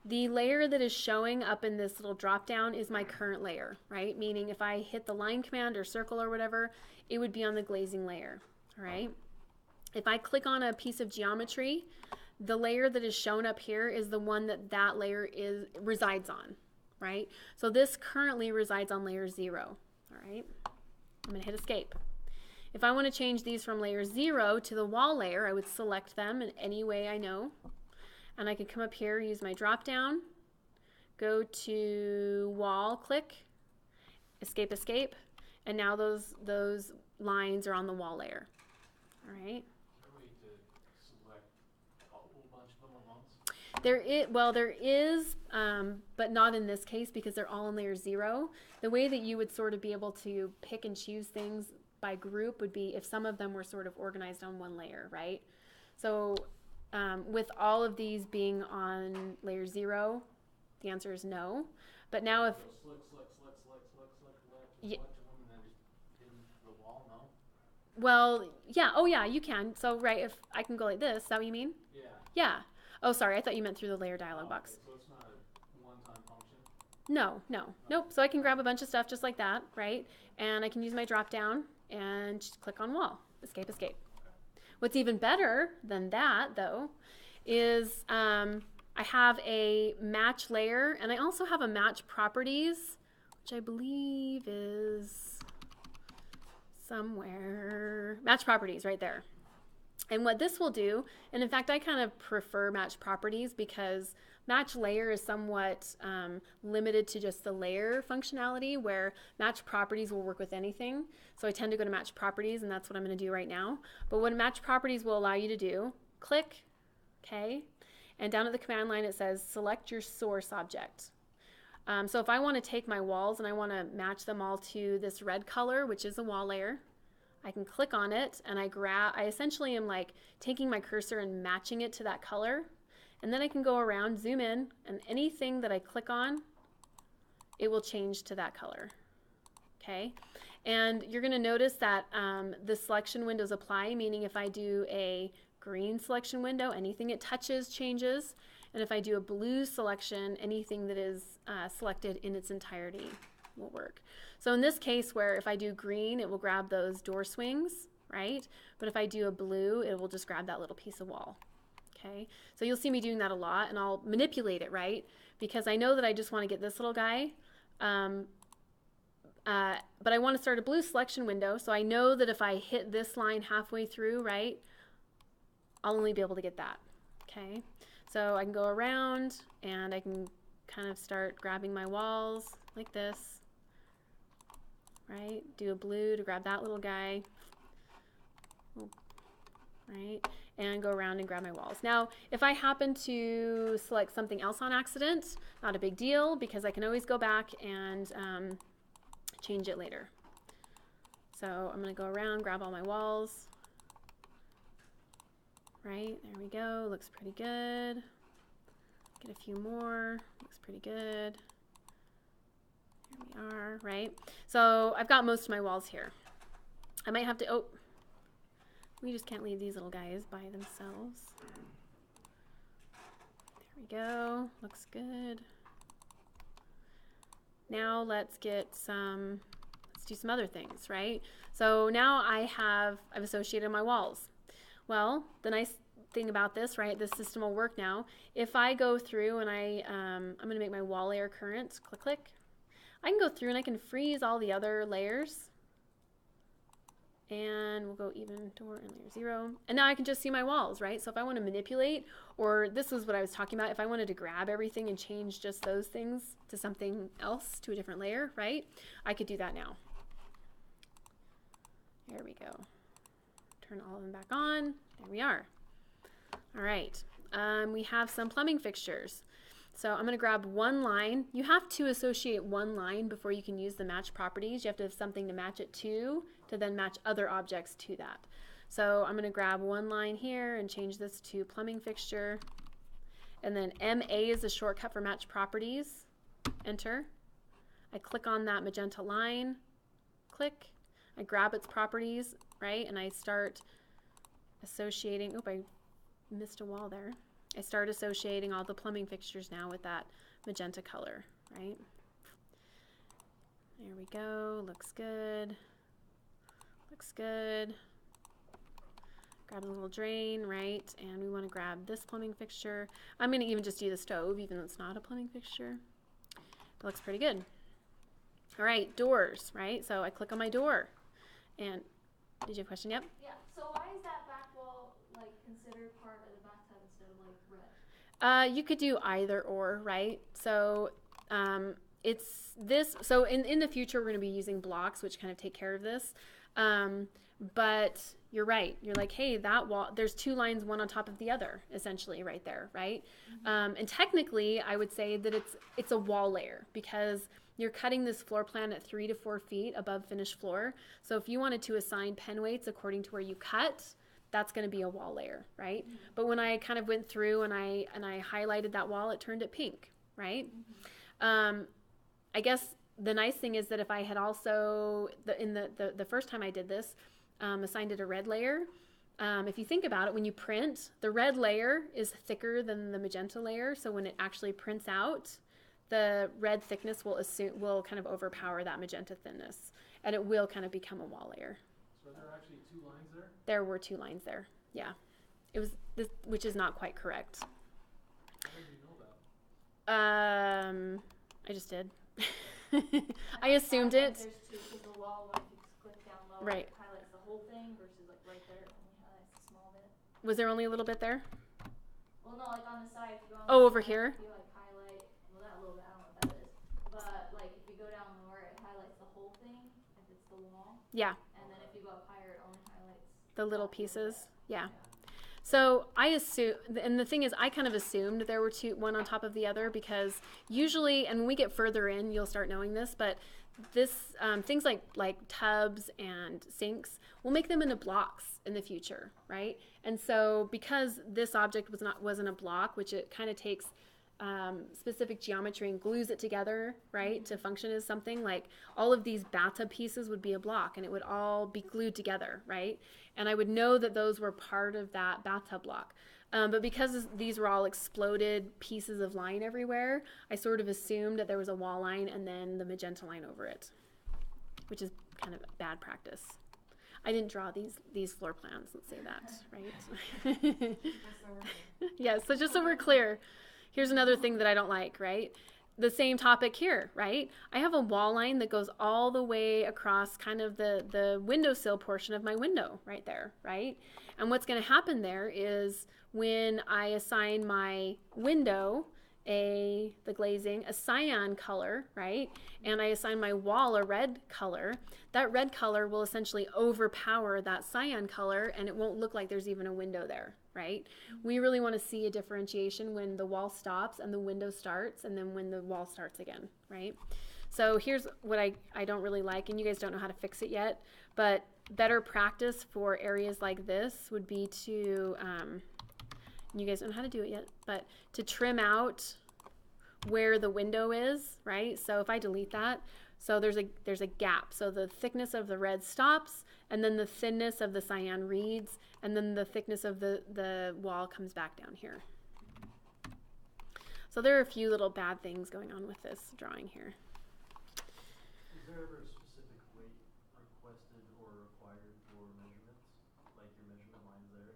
the layer that is showing up in this little drop down is my current layer, right? Meaning if I hit the line command or circle or whatever, it would be on the glazing layer, all right? If I click on a piece of geometry, the layer that is shown up here is the one that that layer resides on, right? So this currently resides on layer 0, all right? I'm going to hit escape. If I want to change these from layer 0 to the wall layer, I would select them in any way I know. And I can come up here, use my drop down, go to wall, click, escape, escape, and now those lines are on the wall layer. All right. Is there a way to select a whole bunch of them at once? There is, but not in this case because they're all in layer 0. The way that you would sort of be able to pick and choose things by group would be if some of them were sort of organized on one layer, right? So with all of these being on layer 0, the answer is no. But now if... Select, Yeah. and then just hit the wall, no? Well, yeah. Oh, yeah, you can. So, right, if I can go like this, is that what you mean? Yeah. Yeah. Oh, sorry, I thought you meant through the layer dialog box. Okay, so it's not a one-time function? Nope. So I can grab a bunch of stuff just like that, right? And I can use my drop down and just click on wall. Escape. What's even better than that, though, is I have a match layer, and I also have a match properties, which I believe is somewhere. Match properties right there. And what this will do, and in fact I kind of prefer match properties because match layer is somewhat limited to just the layer functionality, where match properties will work with anything. So I tend to go to match properties, and that's what I'm going to do right now. But what match properties will allow you to do, click, okay, and down at the command line it says select your source object. So if I want to take my walls and I want to match them all to this red color, which is a wall layer, I can click on it and I essentially am like taking my cursor and matching it to that color. And then I can go around, zoom in, and anything that I click on, it will change to that color. Okay? And you're going to notice that the selection windows apply, meaning if I do a green selection window, anything it touches changes. And if I do a blue selection, anything that is selected in its entirety will work. So in this case, where if I do green, it will grab those door swings, right? But if I do a blue, it will just grab that little piece of wall. Okay, so you'll see me doing that a lot, and I'll manipulate it, right? Because I know that I just want to get this little guy, but I want to start a blue selection window, so I know that if I hit this line halfway through, right, I'll only be able to get that. Okay, so I can go around and I can kind of start grabbing my walls like this, right? Do a blue to grab that little guy, right? And go around and grab my walls. Now, if I happen to select something else on accident, not a big deal, because I can always go back and change it later. So I'm going to go around, grab all my walls. Right, there we go. Looks pretty good. Get a few more. Looks pretty good. Here we are, right? So I've got most of my walls here. I might have to, oh, we just can't leave these little guys by themselves. There we go. Looks good. Now let's do some other things, right? So now I've associated my walls. Well, the nice thing about this, right, this system will work now. If I go through and I'm going to make my wall layer current, click, I can go through and I can freeze all the other layers. And we'll go even door and layer 0. And now I can just see my walls, right? So if I want to manipulate, or this is what I was talking about, if I wanted to grab everything and change just those things to something else, to a different layer, right? I could do that now. There we go. Turn all of them back on. There we are. All right. We have some plumbing fixtures. So I'm going to grab one line. You have to associate one line before you can use the match properties. You have to have something to match it to then match other objects to that. So I'm going to grab one line here and change this to plumbing fixture. And then MA is the shortcut for match properties. Enter. I click on that magenta line. Click. I grab its properties, right? And I start associating. Oop, I missed a wall there. I start associating all the plumbing fixtures now with that magenta color, right? There we go. Looks good. Looks good. Grab a little drain, right? And we want to grab this plumbing fixture. I'm going to even just do the stove, even though it's not a plumbing fixture. It looks pretty good. All right, doors, right? So I click on my door. And did you have a question? Yep. Yeah. So why is that back wall like considered part of the bathtub instead of like red? You could do either or, right? So it's this. So in the future, we're going to be using blocks, which kind of take care of this. But you're right. You're like, hey, that wall, there's two lines, one on top of the other, essentially right there, right? And technically, I would say that it's a wall layer because you're cutting this floor plan at 3 to 4 feet above finished floor. So if you wanted to assign pen weights according to where you cut, that's going to be a wall layer, right? But when I kind of went through and I highlighted that wall, it turned it pink, right? I guess the nice thing is that if I had also, in the first time I did this, assigned it a red layer. If you think about it, when you print, the red layer is thicker than the magenta layer. So when it actually prints out, the red thickness will kind of overpower that magenta thinness, and it will kind of become a wall layer. So are there actually 2 lines there? There were 2 lines there. Yeah, it was this, which is not quite correct. How did you know that? I just did. I assumed it. There's 2 because the wall one, if you click down lower, Right. it highlights the whole thing versus like right there, it only highlights a small bit. Was there only a little bit there? Well, no, like on the side, if you go on Oh, the over side, here? you like highlight, well, not a little bit, I don't know what that is. But like if you go down lower, it highlights the whole thing if it's the wall. Yeah, And then if you go up higher, it only highlights the little that little pieces. bit. Yeah. So I assume, and the thing is, I kind of assumed there were 2, one on top of the other, because usually, and when we get further in, you'll start knowing this, but this things like tubs and sinks, we'll make them into blocks in the future, right? And so because this object wasn't a block, which it kind of takes specific geometry and glues it together, right, to function as something, like all of these bathtub pieces would be a block and it would all be glued together, right? And I would know that those were part of that bathtub block. But because these were all exploded pieces of line everywhere, I sort of assumed that there was a wall line and then the magenta line over it, which is kind of bad practice. I didn't draw these floor plans, let's say that, right? Yes, so just so we're clear, here's another thing that I don't like, right? The same topic here, right? I have a wall line that goes all the way across kind of the windowsill portion of my window right there, right? And what's going to happen there is when I assign my window the glazing, a cyan color, right? And I assign my wall a red color, that red color will essentially overpower that cyan color and it won't look like there's even a window there, right? We really want to see a differentiation when the wall stops and the window starts and then when the wall starts again, right? So here's what I don't really like, and you guys don't know how to fix it yet, but better practice for areas like this would be to, you guys don't know how to do it yet, but to trim out where the window is, right? So if I delete that, so there's a gap. So the thickness of the red stops, and then the thinness of the cyan reads, and then the thickness of the wall comes back down here. So there are a few little bad things going on with this drawing here. Is there ever a specific weight requested or required for measurements? Like your measurement lines there?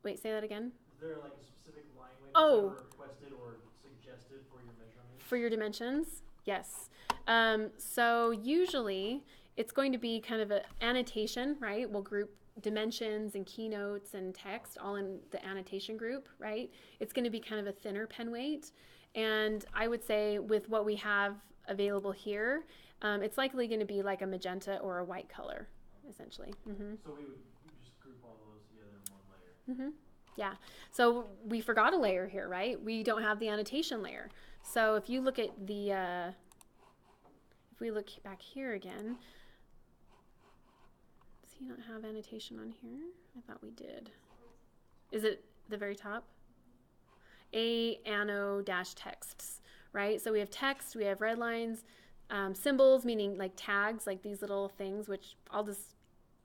Wait, say that again? Is there like a specific line weight Oh. that's ever requested or suggested for your measurements? For your dimensions? Yes. So usually it's going to be kind of an annotation, right? We'll group dimensions and keynotes and text all in the annotation group, right? It's going to be kind of a thinner pen weight. And I would say with what we have available here, it's likely going to be like a magenta or a white color, essentially. Mm-hmm. So we would just group all those together in one layer. Mm-hmm. Yeah. So we forgot a layer here, right? We don't have the annotation layer. So if you look at the, if we look back here again, does he not have annotation on here? I thought we did. Is it the very top? Anno-texts, right? So we have text, we have red lines, symbols, meaning like tags, like these little things, which I'll just,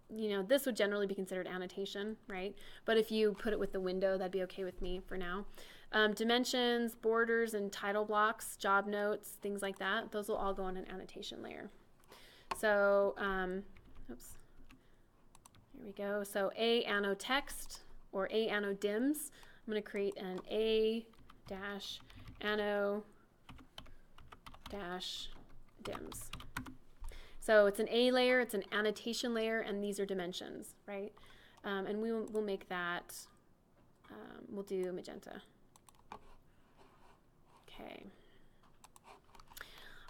you know, this would generally be considered annotation, right? But if you put it with the window, that'd be okay with me for now. Dimensions, borders, and title blocks, job notes, things like that, those will all go on an annotation layer. So, oops, here we go. So anno text or anno dims. I'm going to create an anno dims. So it's an A layer, it's an annotation layer, and these are dimensions, right? And we'll make that, we'll do magenta. Okay.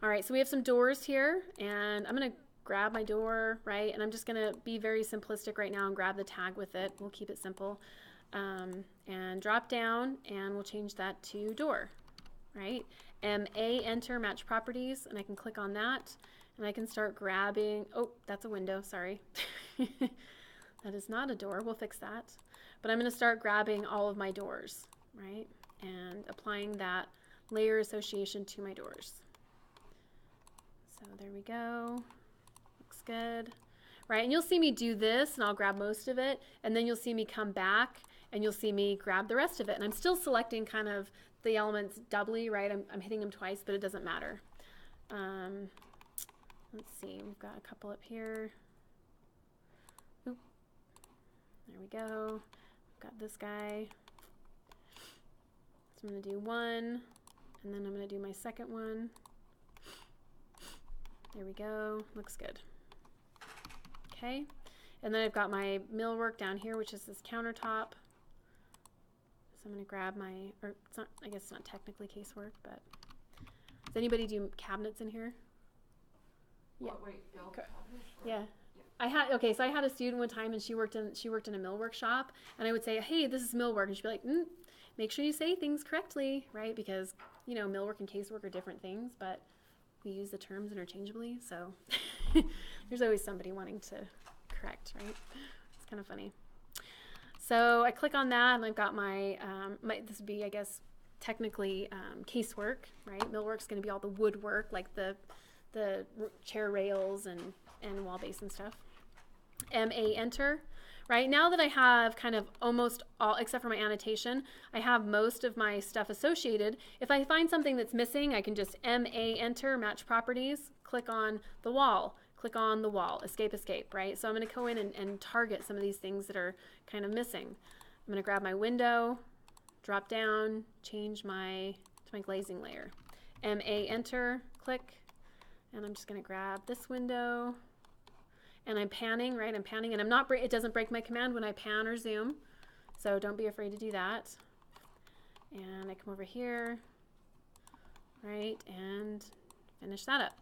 All right, so we have some doors here, and I'm going to grab my door, right? And I'm just going to be very simplistic right now and grab the tag with it. We'll keep it simple. And drop down, and we'll change that to door, right? MA, enter, match properties, and I can click on that, and I can start grabbing, oh, that's a window, sorry. That is not a door, we'll fix that. But I'm going to start grabbing all of my doors, right? And applying that layer association to my doors. So there we go, looks good. Right, and you'll see me do this, and I'll grab most of it, and then you'll see me come back, and you'll see me grab the rest of it. And I'm still selecting kind of the elements doubly, right? I'm hitting them twice, but it doesn't matter. Let's see, we've got a couple up here. Oop. There we go. Got this guy. So I'm going to do one, and then I'm going to do my second one. There we go. Looks good. Okay, and then I've got my millwork down here, which is this countertop. So I'm going to grab my, or it's not, I guess it's not technically casework, but does anybody do cabinets in here? Yeah. What, wait, build Okay. cabinets? Or- Yeah. I had a student one time, and she worked in a millwork shop, and I would say, hey, this is millwork, and she'd be like, make sure you say things correctly, right? Because, you know, millwork and casework are different things, but we use the terms interchangeably, so there's always somebody wanting to correct, right? It's kind of funny. So I click on that, and I've got my, this would be, I guess, technically casework, right? Millwork's going to be all the woodwork, like the chair rails and wall base and stuff. MA, enter. Right, now that I have kind of almost all, except for my annotation, I have most of my stuff associated. If I find something that's missing, I can just MA, enter, match properties, click on the wall, escape, right? So I'm going to go in and target some of these things that are kind of missing. I'm going to grab my window, drop down, change to my glazing layer. MA, enter, click, and I'm just going to grab this window. And I'm panning, right? I'm panning, and it doesn't break my command when I pan or zoom, so don't be afraid to do that. And I come over here, right, and finish that up.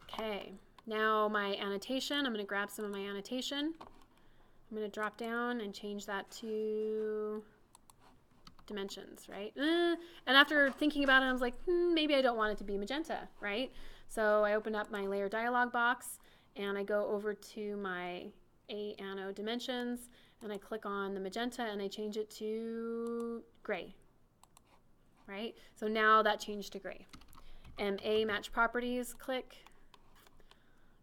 Okay, now my annotation, I'm going to grab some of my annotation. I'm going to drop down and change that to dimensions, right? And after thinking about it, I was like, maybe I don't want it to be magenta, right? So I opened up my layer dialog box, and I go over to my anno dimensions, and I click on the magenta, and I change it to gray, right? So now that changed to gray. MA, match properties, click,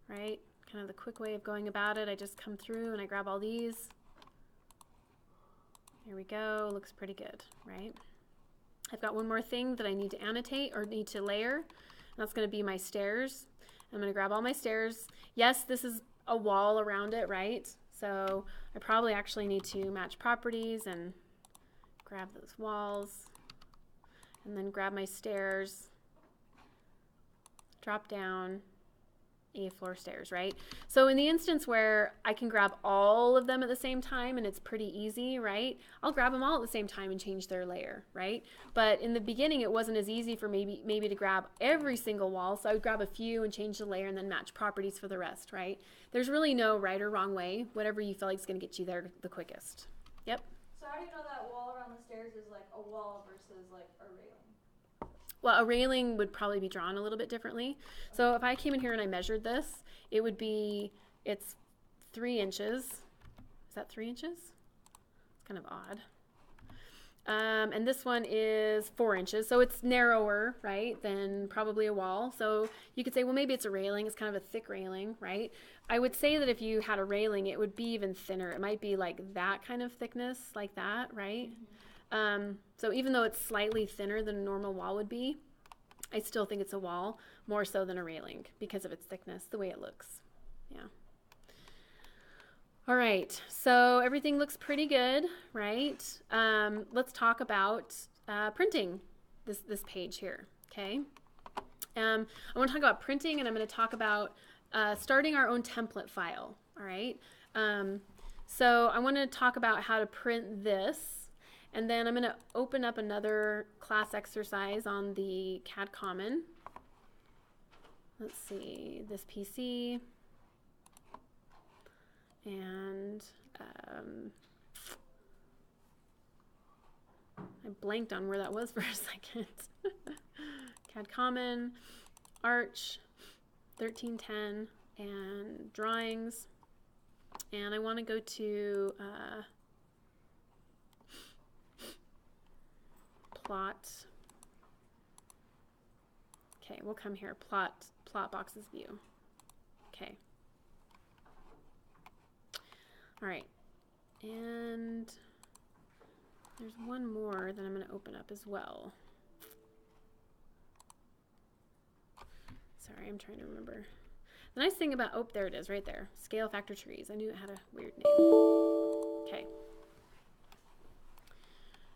right? Kind of the quick way of going about it. I just come through and I grab all these. Here we go, looks pretty good, right? I've got one more thing that I need to annotate or need to layer, and that's going to be my stairs. I'm going to grab all my stairs. Yes, this is a wall around it, right? So I probably actually need to match properties and grab those walls, and then grab my stairs, drop down, floor stairs, right? So in the instance where I can grab all of them at the same time and it's pretty easy, right? I'll grab them all at the same time and change their layer, right? But in the beginning, it wasn't as easy for maybe to grab every single wall, so I would grab a few and change the layer and then match properties for the rest, right? There's really no right or wrong way. Whatever you feel like is going to get you there the quickest. Yep. So how do you know that wall around the stairs is like a wall versus like a railing? Well, a railing would probably be drawn a little bit differently. So if I came in here and I measured this, it would be, it's 3 inches. Is that 3 inches? It's kind of odd. And this one is 4 inches, so it's narrower, right, than probably a wall. So you could say, well, maybe it's a railing. It's kind of a thick railing, right? I would say that if you had a railing, it would be even thinner. It might be like that kind of thickness, like that, right? So even though it's slightly thinner than a normal wall would be, I still think it's a wall more so than a railing because of its thickness, the way it looks. Yeah. All right, so everything looks pretty good, right? Let's talk about printing this page here, okay? I want to talk about printing, and I'm going to talk about starting our own template file, all right? So I want to talk about how to print this. And then I'm going to open up another class exercise on the CAD Common. let's see, this PC, and I blanked on where that was for a second. CAD Common, Arch, 1310, and drawings. And I want to go to plot. Okay, we'll come here. Plot boxes view. Okay. All right. And there's one more that I'm going to open up as well. Sorry, I'm trying to remember. The nice thing about, oh, there it is, right there. Scale factor trees. I knew it had a weird name. Okay.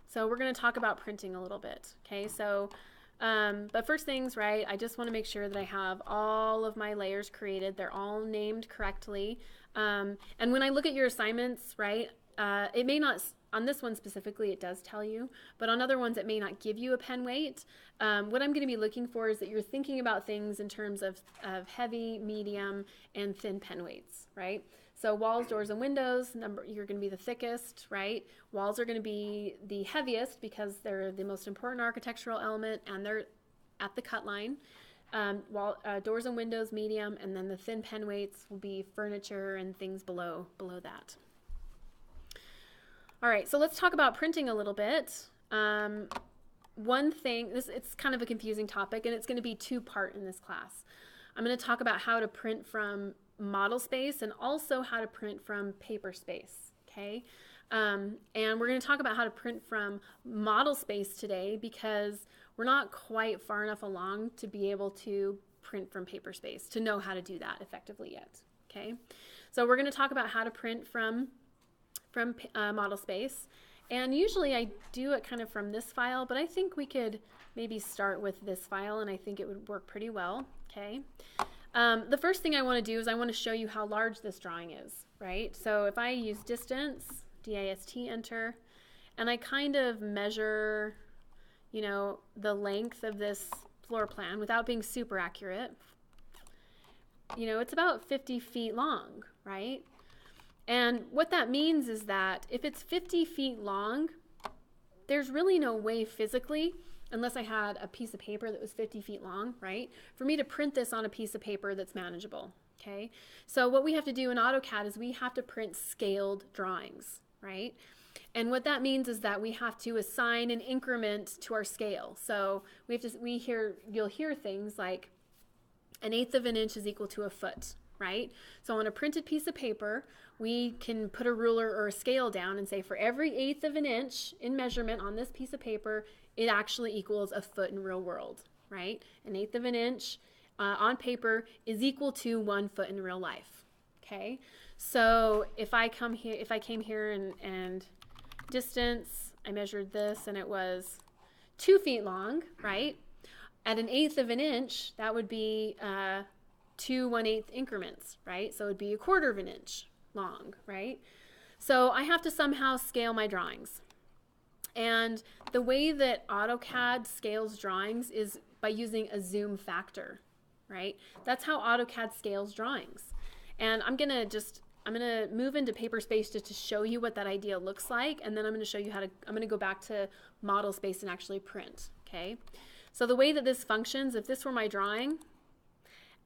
So we're going to talk about printing a little bit. Okay, so, but first things, right, I just want to make sure that I have all of my layers created. They're all named correctly. And when I look at your assignments, right, it may not, on this one specifically, it does tell you, but on other ones, it may not give you a pen weight. What I'm going to be looking for is that you're thinking about things in terms of heavy, medium, and thin pen weights, right? So walls, doors, and windows, you're going to be the thickest, right? Walls are going to be the heaviest because they're the most important architectural element and they're at the cut line. Doors and windows, medium, and then the thin pen weights will be furniture and things below that. All right, so let's talk about printing a little bit. One thing, it's kind of a confusing topic, and it's going to be two-part in this class. I'm going to talk about how to print from modelspace and also how to print from paperspace, okay? And we're going to talk about how to print from modelspace today because we're not quite far enough along to be able to print from paperspace, to know how to do that effectively yet, okay? So we're going to talk about how to print from modelspace. And usually I do it kind of from this file, but I think we could maybe start with this file and I think it would work pretty well, okay? The first thing I want to do is I want to show you how large this drawing is, right? So if I use distance, D-I-S-T, enter, and I kind of measure, you know, the length of this floor plan without being super accurate, you know, it's about 50 feet long, right? And what that means is that if it's 50 feet long, there's really no way physically, unless I had a piece of paper that was 50 feet long, right, for me to print this on a piece of paper that's manageable, okay? So what we have to do in AutoCAD is we have to print scaled drawings, right? And what that means is that we have to assign an increment to our scale. So you'll hear things like 1/8 of an inch is equal to a foot, right? So on a printed piece of paper, we can put a ruler or a scale down and say for every 1/8 of an inch in measurement on this piece of paper, it actually equals a foot in real world, right? 1/8 of an inch on paper is equal to 1 foot in real life, okay? So if I came here and distance, I measured this and it was 2 feet long, right? At 1/8 of an inch, that would be 2 1/8 increments, right? So it would be 1/4 of an inch long, right? So I have to somehow scale my drawings. And the way that AutoCAD scales drawings is by using a zoom factor, right? That's how AutoCAD scales drawings. And I'm gonna move into paperspace just to show you what that idea looks like, and then I'm gonna show you I'm gonna go back to modelspace and actually print, okay? So the way that this functions, if this were my drawing,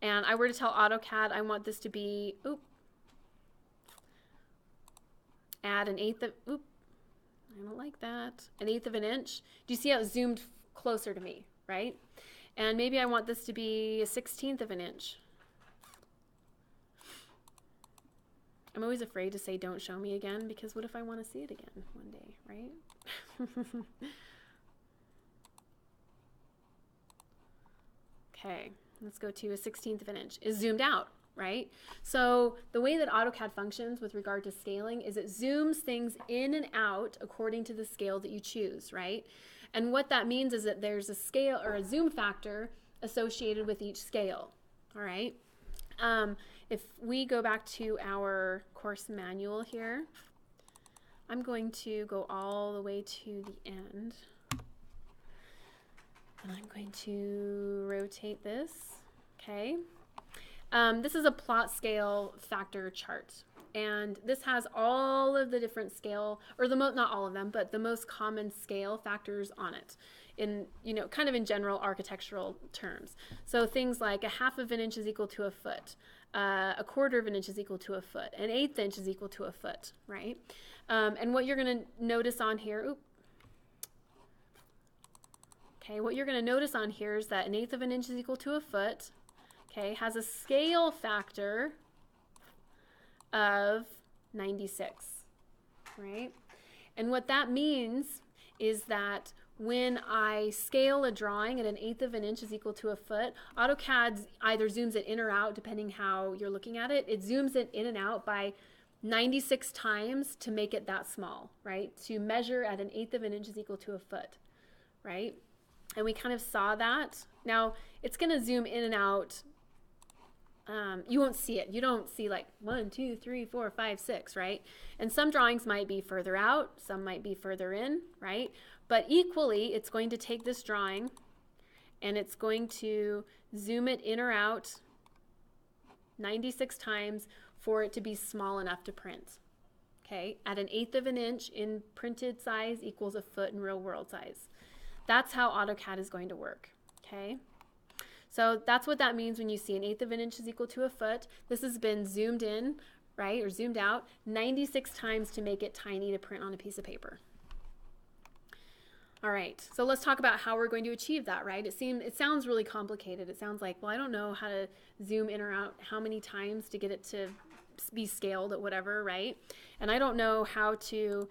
and I were to tell AutoCAD I want this to be, add 1/8 of, I don't like that, 1/8 of an inch. Do you see how it zoomed closer to me, right? And maybe I want this to be 1/16 of an inch. I'm always afraid to say don't show me again because what if I want to see it again one day, right? Okay, let's go to 1/16 of an inch. It's zoomed out, right? So the way that AutoCAD functions with regard to scaling is it zooms things in and out according to the scale that you choose, right? And what that means is that there's a scale or a zoom factor associated with each scale, all right? If we go back to our course manual here, I'm going to go all the way to the end. And I'm going to rotate this, Okay. This is a plot scale factor chart. And this has all of the different scale, or not all of them, but the most common scale factors on it in, kind of in general architectural terms. So things like 1/2 of an inch is equal to a foot, 1/4 of an inch is equal to a foot, 1/8 inch is equal to a foot, right? And what you're going to notice on here, what you're going to notice on here is that 1/8 of an inch is equal to a foot, has a scale factor of 96, right? And what that means is that when I scale a drawing at 1/8 of an inch is equal to a foot, AutoCAD either zooms it in or out depending how you're looking at it. It zooms it in and out by 96 times to make it that small, right? To measure at 1/8 of an inch is equal to a foot, right? And we kind of saw that. Now, it's going to zoom in and out. You won't see it. You don't see like 1, 2, 3, 4, 5, 6, right? And some drawings might be further out, some might be further in, right? But equally, it's going to take this drawing and it's going to zoom it in or out 96 times for it to be small enough to print. Okay, at 1/8 of an inch in printed size equals a foot in real world size. That's how AutoCAD is going to work, okay? So that's what that means when you see 1/8 of an inch is equal to a foot. This has been zoomed in, right, or zoomed out 96 times to make it tiny to print on a piece of paper. All right, so let's talk about how we're going to achieve that, right? It sounds really complicated. It sounds like, well, I don't know how to zoom in or out how many times to get it to be scaled at whatever, right? And I don't know how to,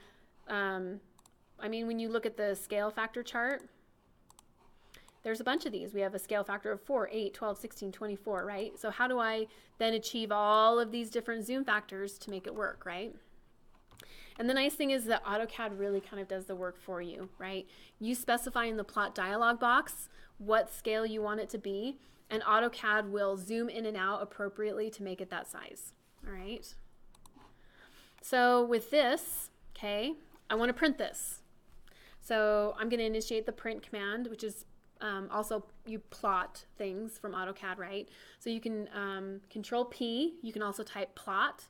when you look at the scale factor chart, there's a bunch of these. We have a scale factor of 4, 8, 12, 16, 24, right? So how do I then achieve all of these different zoom factors to make it work, right? And the nice thing is that AutoCAD really kind of does the work for you, right? You specify in the plot dialog box what scale you want it to be, and AutoCAD will zoom in and out appropriately to make it that size, all right? So with this, I want to print this. So I'm going to initiate the print command, which is also you plot things from AutoCAD, right? So you can Control P, you can also type plot.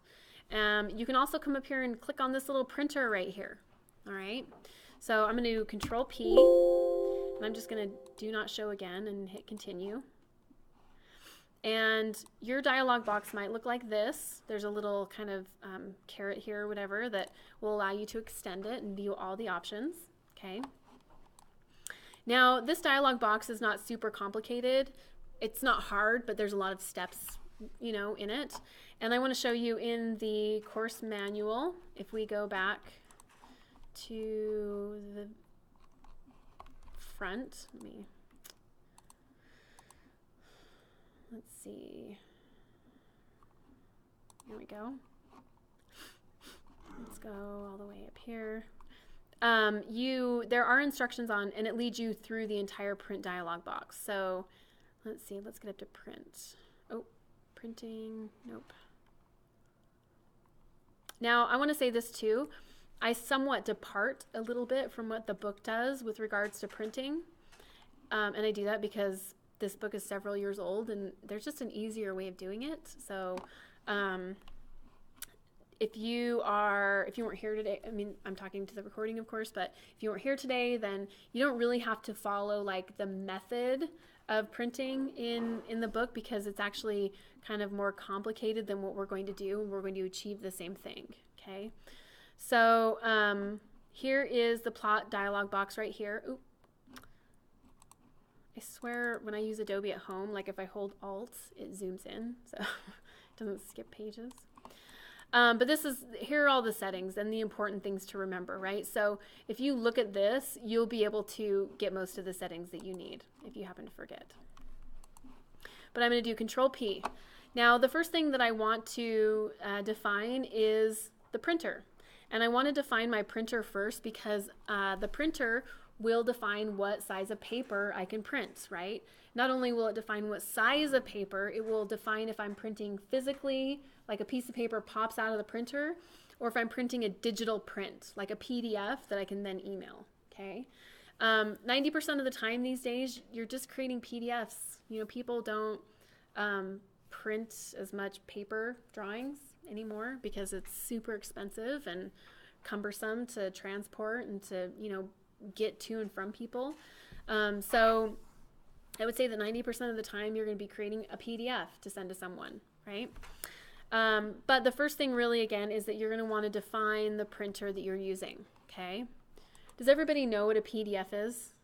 You can also come up here and click on this little printer right here, all right? So I'm going to Control P, and I'm just going to do not show again and hit continue. And your dialog box might look like this. There's a little kind of caret here or whatever that will allow you to extend it and view all the options, okay? Now, this dialog box is not super complicated. It's not hard, but there's a lot of steps, in it. And I want to show you in the course manual, if we go back to the front, let's see. Here we go. Let's go all the way up here. There are instructions on, and it leads you through the entire print dialog box. So let's see, let's get up to print. Oh, printing, nope. Now I want to say this too. I somewhat depart a little bit from what the book does with regards to printing. And I do that because this book is several years old and there's just an easier way of doing it. So, if you weren't here today, I'm talking to the recording, of course, but if you weren't here today, then you don't really have to follow like the method of printing in the book because it's actually kind of more complicated than what we're going to do, and we're going to achieve the same thing, okay? So here is the plot dialog box right here. Oop. I swear when I use Adobe at home, like if I hold Alt, it zooms in, so it doesn't skip pages. But here are all the settings and the important things to remember, right? So if you look at this, you'll be able to get most of the settings that you need if you happen to forget. But I'm going to do Control P. Now, the first thing that I want to define is the printer. And I want to define my printer first because the printer will define what size of paper I can print, right? Not only will it define what size of paper, it will define if I'm printing physically, like a piece of paper pops out of the printer, or if I'm printing a digital print, like a PDF that I can then email, okay? 90% of the time these days, you're just creating PDFs. People don't print as much paper drawings anymore because it's super expensive and cumbersome to transport and to, get to and from people. So I would say that 90% of the time you're going to be creating a PDF to send to someone, right? But the first thing really, again, is that you're going to want to define the printer that you're using, okay? Does everybody know what a PDF is?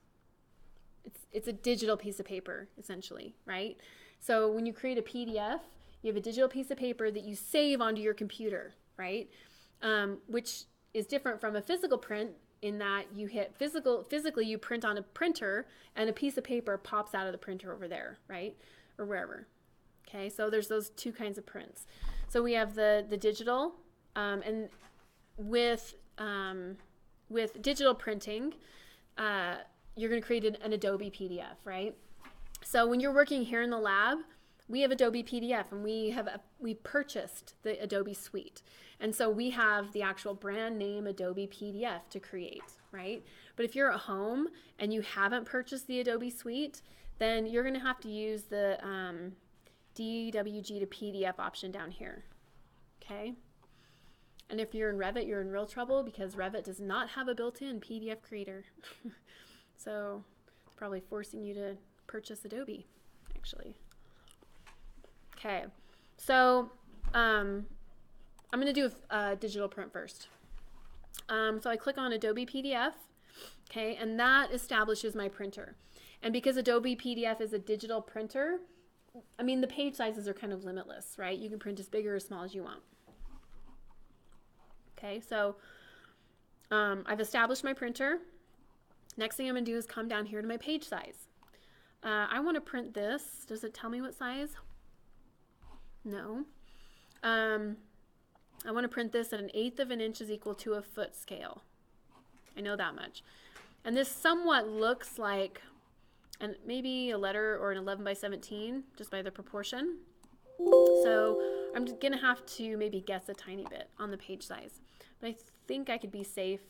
It's a digital piece of paper, essentially, right? So when you create a PDF, you have a digital piece of paper that you save onto your computer, right? Which is different from a physical print in that you hit physically you print on a printer and a piece of paper pops out of the printer over there, right? Or wherever. Okay, so there's those two kinds of prints. So we have the digital, and with digital printing, you're going to create an Adobe PDF, right? So when you're working here in the lab, we have Adobe PDF, and we purchased the Adobe suite. And so we have the actual brand name Adobe PDF to create, right? But if you're at home and you haven't purchased the Adobe suite, then you're going to have to use the DWG to PDF option down here, okay? And if you're in Revit, you're in real trouble because Revit does not have a built-in PDF creator. So it's probably forcing you to purchase Adobe, actually. Okay, so I'm going to do a digital print first. So I click on Adobe PDF, okay, and that establishes my printer. And because Adobe PDF is a digital printer, I mean, the page sizes are kind of limitless, right? You can print as big or as small as you want. Okay, so I've established my printer. Next thing I'm going to do is come down here to my page size. I want to print this. Does it tell me what size? No. I want to print this at 1/8 of an inch is equal to a foot scale. I know that much. And this somewhat looks like maybe a letter or an 11 by 17, just by the proportion. So I'm just going to have to maybe guess a tiny bit on the page size. But I think I could be safe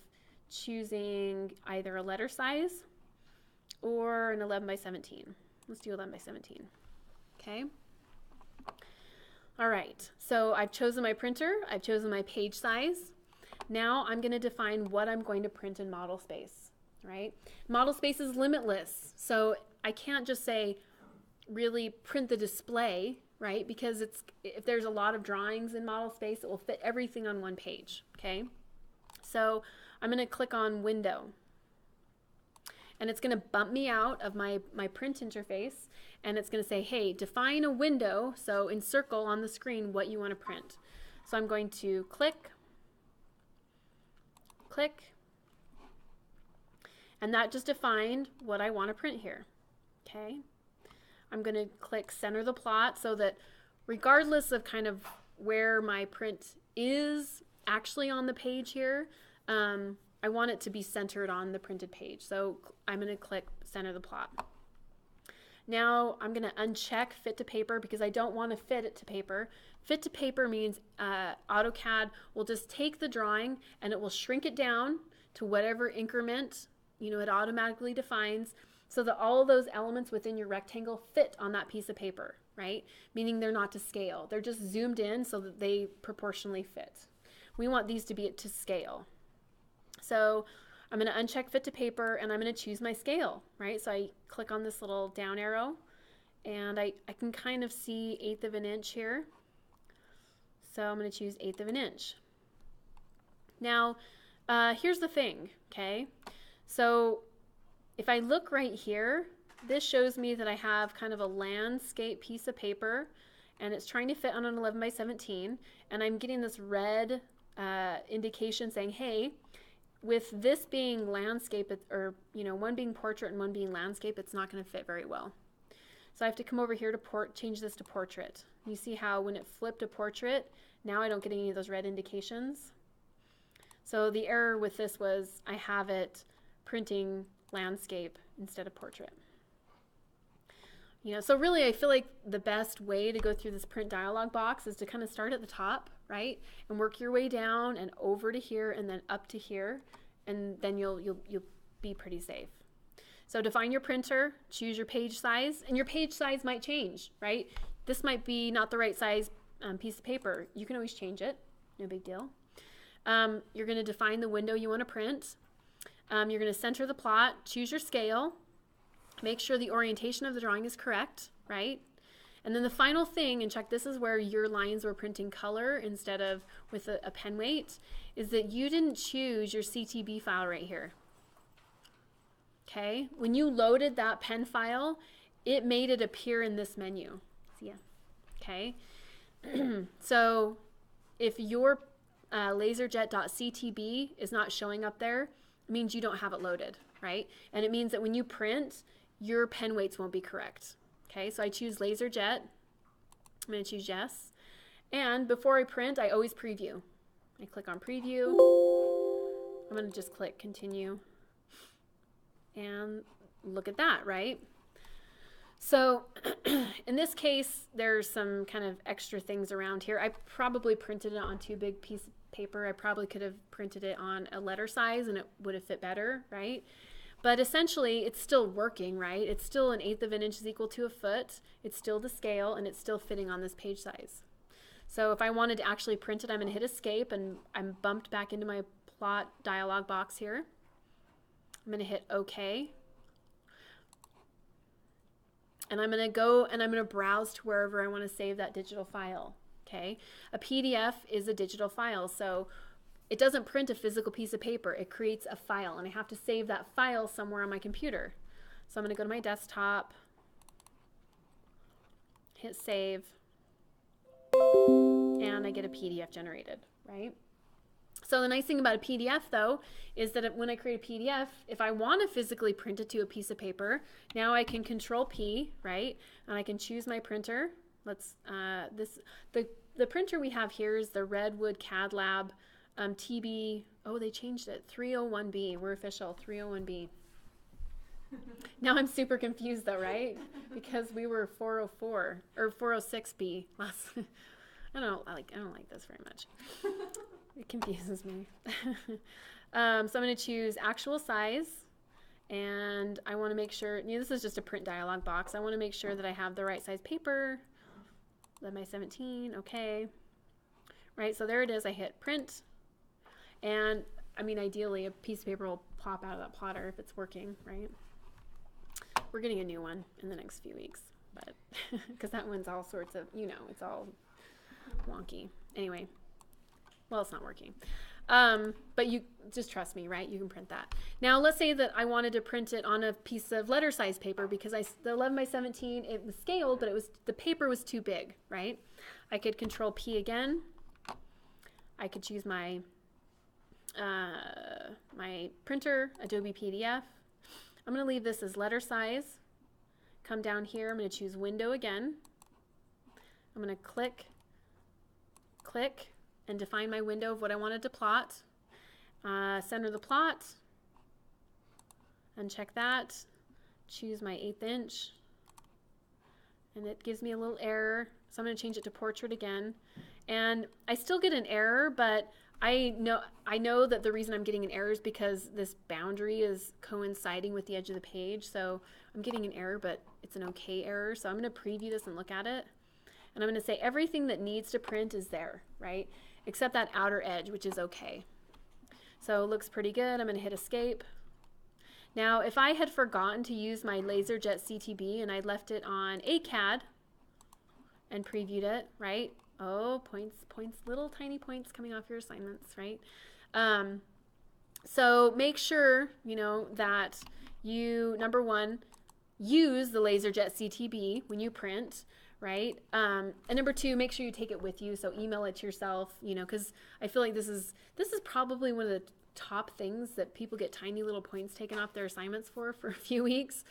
choosing either a letter size or an 11 by 17. Let's do 11 by 17. Okay. All right, so I've chosen my printer, I've chosen my page size. Now I'm going to define what I'm going to print in model space, right? Model space is limitless, so I can't just say really print the display, right? Because if there's a lot of drawings in model space, it will fit everything on one page, okay? So I'm going to click on Window. And it's going to bump me out of my print interface, and it's going to say, hey, define a window, so encircle on the screen what you want to print. So I'm going to click, and that just defined what I want to print here, okay? I'm going to click center the plot so that regardless of kind of where my print is actually on the page here, I want it to be centered on the printed page. So I'm going to click center the plot. Now I'm going to uncheck fit to paper because I don't want to fit it to paper. Fit to paper means AutoCAD will just take the drawing and it will shrink it down to whatever increment it automatically defines so that all of those elements within your rectangle fit on that piece of paper, right? Meaning they're not to scale. They're just zoomed in so that they proportionally fit. We want these to be to scale. So I'm going to uncheck fit to paper and I'm going to choose my scale, right? So I click on this little down arrow and I can kind of see 1/8 of an inch here. So I'm going to choose 1/8 of an inch. Now, here's the thing, okay? So if I look right here, this shows me that I have kind of a landscape piece of paper and it's trying to fit on an 11 by 17 and I'm getting this red indication saying, hey, with this being landscape, or one being portrait and one being landscape, it's not going to fit very well. So I have to come over here to change this to portrait. You see how when it flipped to portrait, now I don't get any of those red indications. So the error with this was I have it printing landscape instead of portrait. So really I feel like the best way to go through this print dialog box is to kind of start at the top, right? And work your way down and over to here and then up to here, and then you'll be pretty safe. So define your printer, choose your page size, and your page size might change, right? this might be not the right size piece of paper. You can always change it. No big deal. You're going to define the window you want to print. You're going to center the plot, choose your scale, make sure the orientation of the drawing is correct, right? And then the final thing, and check this is where your lines were printing color instead of with a pen weight, is that you didn't choose your CTB file right here. Okay? When you loaded that pen file, it made it appear in this menu. See ya. Okay? So if your laserjet.ctb is not showing up there, it means you don't have it loaded, right? And it means that when you print, your pen weights won't be correct. Okay, so I choose laserjet. I'm going to choose yes. And before I print, I always preview. I click on preview. I'm going to just click continue. And look at that, right? So in this case, there's some kind of extra things around here. I probably printed it on too big piece of paper. I probably could have printed it on a letter size and it would have fit better, right? But essentially, it's still working, right? It's still 1/8 of an inch is equal to a foot. It's still the scale, and it's still fitting on this page size. So if I wanted to actually print it, I'm going to hit escape, and I'm bumped back into my plot dialog box here. I'm going to hit OK. And I'm going to go and I'm going to browse to wherever I want to save that digital file, okay? A PDF is a digital file, so it doesn't print a physical piece of paper. It creates a file, and I have to save that file somewhere on my computer. So I'm going to go to my desktop, hit save, and I get a PDF generated, right? So the nice thing about a PDF, though, is that when I create a PDF, if I want to physically print it to a piece of paper, now I can Control P, right? And I can choose my printer. Let's the printer we have here is the Redwood CAD Lab TB, oh, they changed it, 301B. We're official, 301B. Now I'm super confused though, right? Because we were 404 or 406B last. I don't like this very much. It confuses me. So I'm going to choose actual size, and I want to make sure. This is just a print dialog box. I want to make sure that I have the right size paper. Let my 17. Okay. Right. So there it is. I hit print. And I mean, ideally, a piece of paper will pop out of that plotter if it's working, right? We're getting a new one in the next few weeks, but because that one's all sorts of, it's all wonky. Anyway, well, it's not working. But you just trust me, right? You can print that. Now, let's say that I wanted to print it on a piece of letter size paper because the 11 by 17, it was scaled, but the paper was too big, right? I could Control P again. I could choose my my printer, Adobe PDF. I'm going to leave this as letter size. Come down here. I'm going to choose window again. I'm going to click, and define my window of what I wanted to plot. Center the plot. Uncheck that. Choose my 1/8 inch. And it gives me a little error. So I'm going to change it to portrait again. And I still get an error, but I know that the reason I'm getting an error is because this boundary is coinciding with the edge of the page. So I'm getting an error, but it's an okay error. So I'm going to preview this and look at it. And I'm going to say everything that needs to print is there, right? Except that outer edge, which is okay. So it looks pretty good. I'm going to hit escape. Now, if I had forgotten to use my LaserJet CTB and I left it on ACAD and previewed it, right? Oh, points, little tiny points coming off your assignments, right? So make sure, that you, number one, use the LaserJet CTB when you print, right? And number two, make sure you take it with you. So email it to yourself, because I feel like this is probably one of the top things that people get tiny little points taken off their assignments for a few weeks.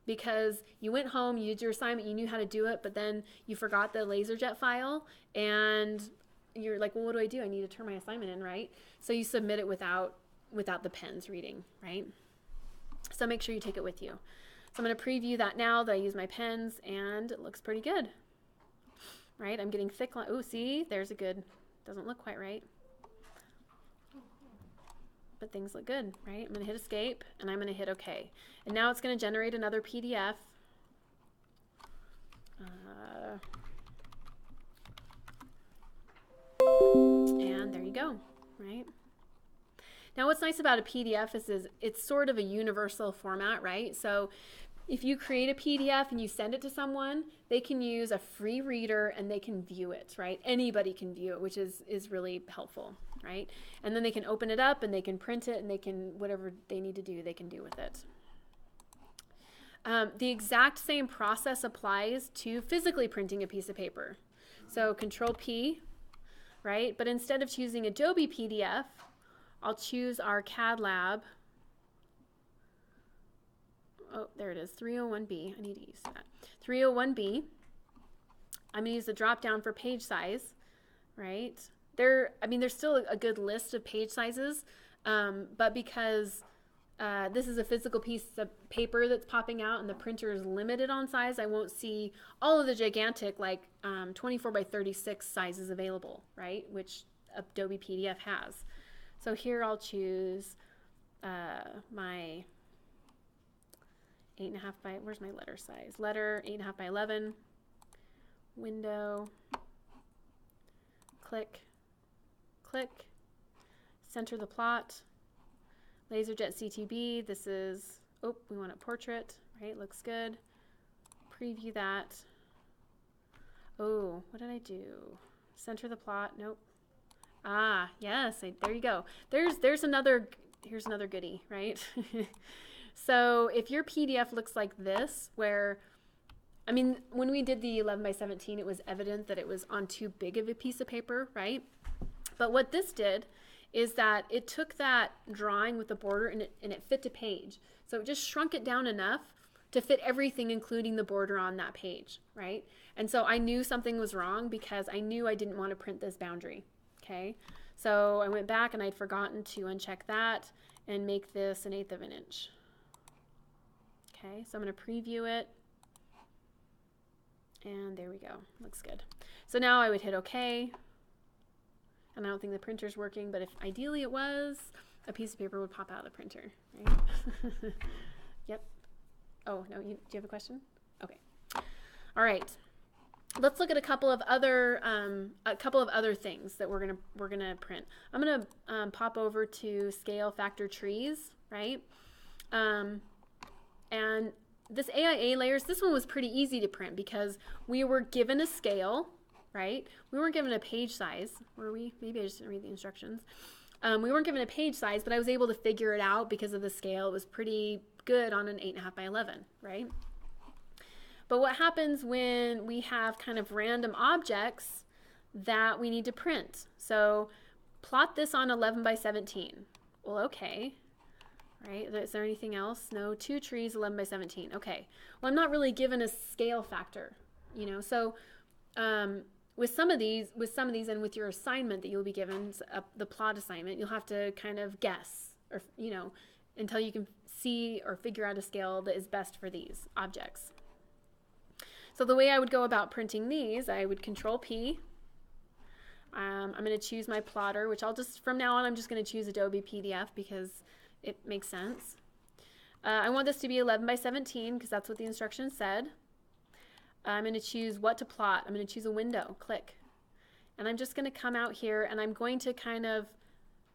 Because you went home, you did your assignment, you knew how to do it, but then you forgot the LaserJet file, and you're like, well, what do? I need to turn my assignment in, right? So you submit it without the pens reading, right? So make sure you take it with you. So I'm going to preview that now that I use my pens, and it looks pretty good, right? I'm getting thick line. Oh, see, there's a good, doesn't look quite right. But things look good, right? I'm going to hit escape, and I'm going to hit OK. And now it's going to generate another PDF. And there you go, right? Now what's nice about a PDF is it's sort of a universal format, right? So if you create a PDF and you send it to someone, they can use a free reader and they can view it, right? Anybody can view it, which is really helpful, right? And then they can open it up and they can print it and they can, whatever they need to do, they can do with it. The exact same process applies to physically printing a piece of paper. So Control P, right? But instead of choosing Adobe PDF, I'll choose our CAD Lab. Oh, there it is, 301B. I need to use that. 301B. I'm going to use the drop down for page size, right? There's still a good list of page sizes, but because this is a physical piece of paper that's popping out and the printer is limited on size, I won't see all of the gigantic, like 24 by 36 sizes available, right? Which Adobe PDF has. So here I'll choose my 8.5 by, where's my letter size? Letter, 8.5 by 11, window, click, click, center the plot, LaserJet CTB, this is, oh, we want a portrait, right, looks good, preview that, oh, what did I do? Center the plot, nope. Ah, yes, there you go. Here's another goodie, right? So if your PDF looks like this, where, I mean, when we did the 11 by 17, it was evident that it was on too big of a piece of paper, right? But what this did is that it took that drawing with the border and it fit to page. So it just shrunk it down enough to fit everything, including the border on that page, right? And so I knew something was wrong because I knew I didn't want to print this boundary. Okay, so I went back and I'd forgotten to uncheck that and make this 1/8 of an inch. Okay, so I'm going to preview it. And there we go. Looks good. So now I would hit OK. And I don't think the printer's working, but if ideally it was, a piece of paper would pop out of the printer, right? Yep. Oh, no, do you have a question? Okay. All right. Let's look at a couple of other things that we're gonna print. I'm gonna pop over to scale factor trees, right? And this AIA layers, this one was pretty easy to print because we were given a scale, right? We weren't given a page size, were we? Maybe I just didn't read the instructions. We weren't given a page size, but I was able to figure it out because of the scale. It was pretty good on an 8.5 by 11, right? But what happens when we have kind of random objects that we need to print? So plot this on 11 by 17. Well, okay. Right? Is there anything else? No, 2 trees, 11 by 17. Okay. Well, I'm not really given a scale factor, you know. So with some of these and with your assignment that you'll be given, the plot assignment, you'll have to kind of guess, or, you know, until you can see or figure out a scale that is best for these objects. So the way I would go about printing these, I would Control P. I'm going to choose my plotter, which from now on, I'm just going to choose Adobe PDF because it makes sense. I want this to be 11 by 17 because that's what the instructions said. I'm going to choose what to plot. I'm going to choose a window, click. And I'm just going to come out here and I'm going to kind of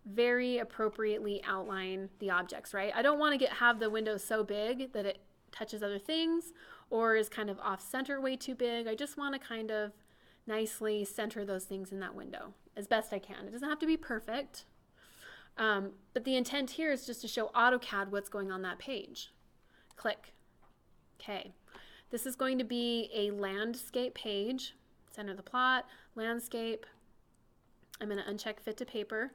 very appropriately outline the objects, right? I don't want to have the window so big that it touches other things or is kind of off center way too big. I just want to kind of nicely center those things in that window as best I can. It doesn't have to be perfect, but the intent here is just to show AutoCAD what's going on that page. Click. Okay. This is going to be a landscape page. Center the plot, landscape. I'm going to uncheck fit to paper.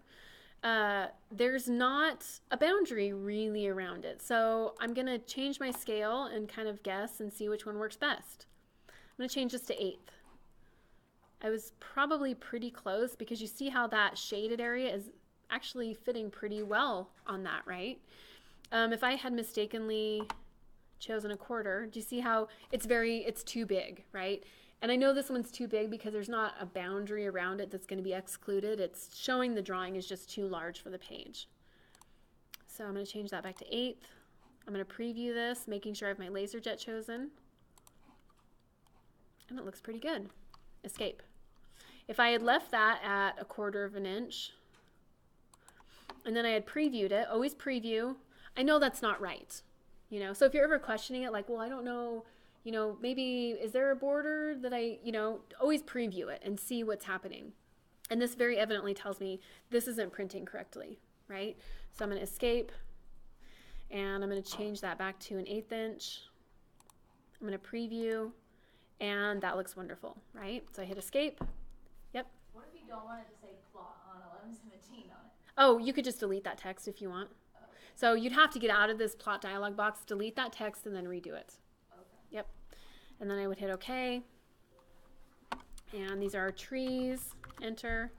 There's not a boundary really around it. So I'm going to change my scale and kind of guess and see which one works best. I'm going to change this to 1/8. I was probably pretty close because you see how that shaded area is actually fitting pretty well on that, right? If I had mistakenly chosen 1/4, do you see how it's too big, right? And I know this one's too big because there's not a boundary around it that's going to be excluded. It's showing the drawing is just too large for the page. So I'm going to change that back to 1/8. I'm going to preview this, making sure I have my LaserJet chosen. And it looks pretty good. Escape. If I had left that at 1/4 of an inch, and then I had previewed it, always preview. I know that's not right, you know, so if you're ever questioning it, like, well, I don't know, you know, maybe is there a border that I, you know, always preview it and see what's happening. And this very evidently tells me this isn't printing correctly, right? So I'm going to escape, and I'm going to change that back to an 1/8 inch. I'm going to preview, and that looks wonderful, right? So I hit escape. Yep. What if you don't want it to say plot on 1117 on it? Oh, you could just delete that text if you want. Oh, So you'd have to get out of this plot dialog box, delete that text, and then redo it. okay. Yep. And then I would hit OK. And these are our trees. Enter.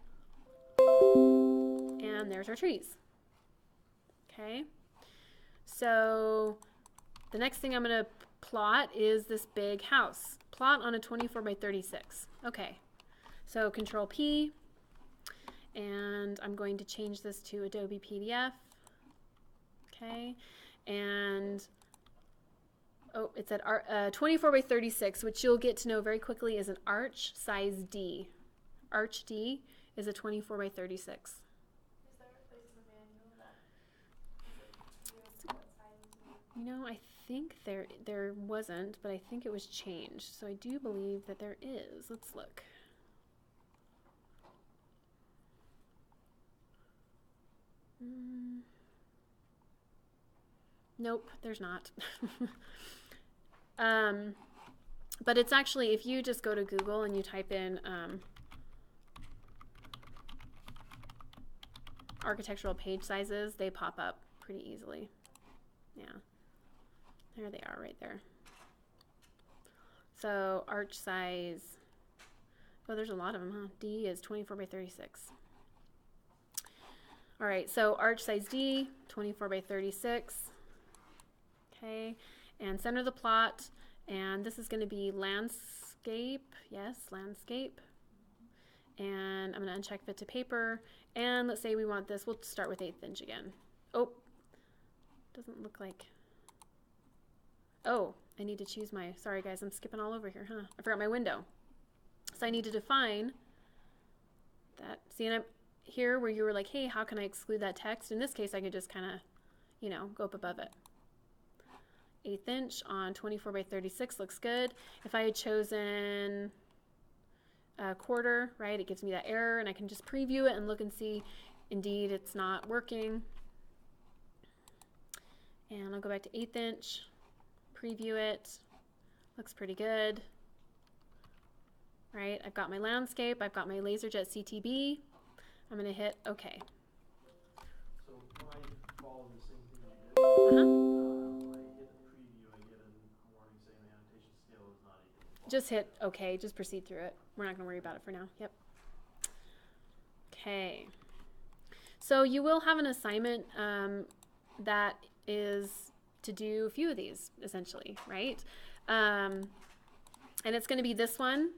And there's our trees. Okay. So the next thing I'm going to plot is this big house. Plot on a 24 by 36. Okay. So Control P. And I'm going to change this to Adobe PDF. Okay. And oh, it's at 24 by 36, which you'll get to know very quickly is an arch size D. Arch D is a 24 by 36. Is there a place in the manual that what sizes You know, I think there wasn't, but I think it was changed. So I do believe that there is. Let's look. Nope, there's not. But it's actually, if you just go to Google and you type in architectural page sizes, they pop up pretty easily. Yeah, there they are right there. So arch size, oh, there's a lot of them, huh? D is 24 by 36. All right, so arch size D, 24 by 36. Okay, and center the plot, and this is going to be landscape. Yes, landscape. And I'm going to uncheck fit to paper, and let's say we want this. We'll start with 1/8 inch again. Oh, doesn't look like. Oh, I need to choose my, sorry guys, I'm skipping all over here, huh? I forgot my window. So I need to define that. See, and I'm here where you were like, hey, how can I exclude that text? In this case, I could just kind of, you know, go up above it. 1/8 inch on 24 by 36 looks good. If I had chosen a 1/4, right, it gives me that error, and I can just preview it and look and see, indeed, it's not working. And I'll go back to 1/8 inch, preview it, looks pretty good. Right, I've got my landscape, I've got my LaserJet CTB. I'm going to hit OK. So when I follow the same thing you did, when I hit the preview, I get a warning saying the annotation scale is not equal to 12. Just hit OK, just proceed through it. We're not going to worry about it for now. Yep. Okay. So you will have an assignment that is to do a few of these, essentially, right? And it's going to be this one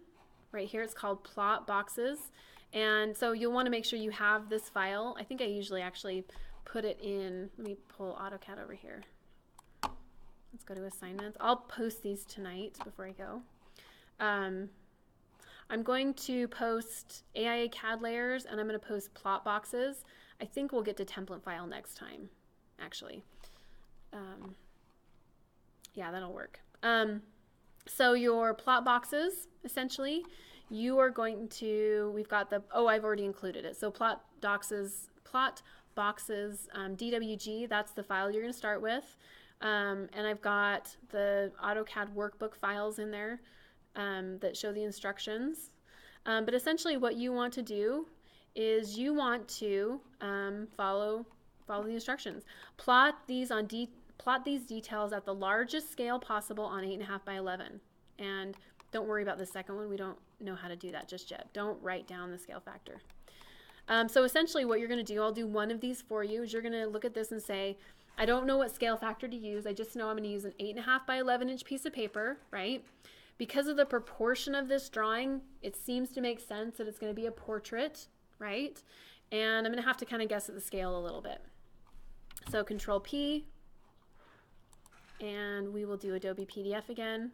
right here. It's called plot boxes. And so you'll want to make sure you have this file. I think I usually actually put it in, let me pull AutoCAD over here. Let's go to assignments. I'll post these tonight before I go. I'm going to post AIA CAD layers, and I'm going to post plot boxes. I think we'll get to template file next time, actually. Yeah, that'll work. So your plot boxes, essentially, you are going to, we've got the, oh, I've already included it. So plot boxes, DWG, that's the file you're going to start with. And I've got the AutoCAD workbook files in there that show the instructions. But essentially what you want to do is you want to follow the instructions. Plot these details at the largest scale possible on 8.5 by 11. And don't worry about the second one. We don't know how to do that just yet. Don't write down the scale factor. So essentially what you're going to do, I'll do one of these for you, is you're going to look at this and say, I don't know what scale factor to use. I just know I'm going to use an 8.5 by 11 inch piece of paper, right? Because of the proportion of this drawing, it seems to make sense that it's going to be a portrait, right? And I'm going to have to kind of guess at the scale a little bit. So Control P, and we will do Adobe PDF again.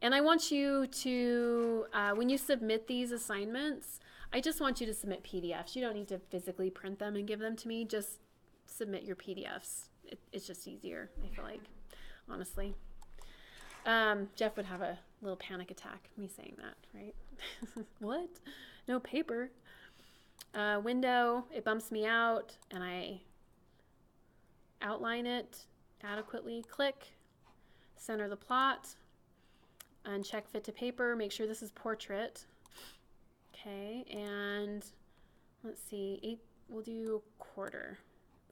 And I want you to, when you submit these assignments, I just want you to submit PDFs. You don't need to physically print them and give them to me. Just submit your PDFs. It's just easier, I feel like, honestly. Jeff would have a little panic attack, me saying that, right? What? No paper. Window, it bumps me out, and I outline it adequately. Click, center the plot, uncheck fit to paper. Make sure this is portrait. Okay, and let's see, we'll do quarter.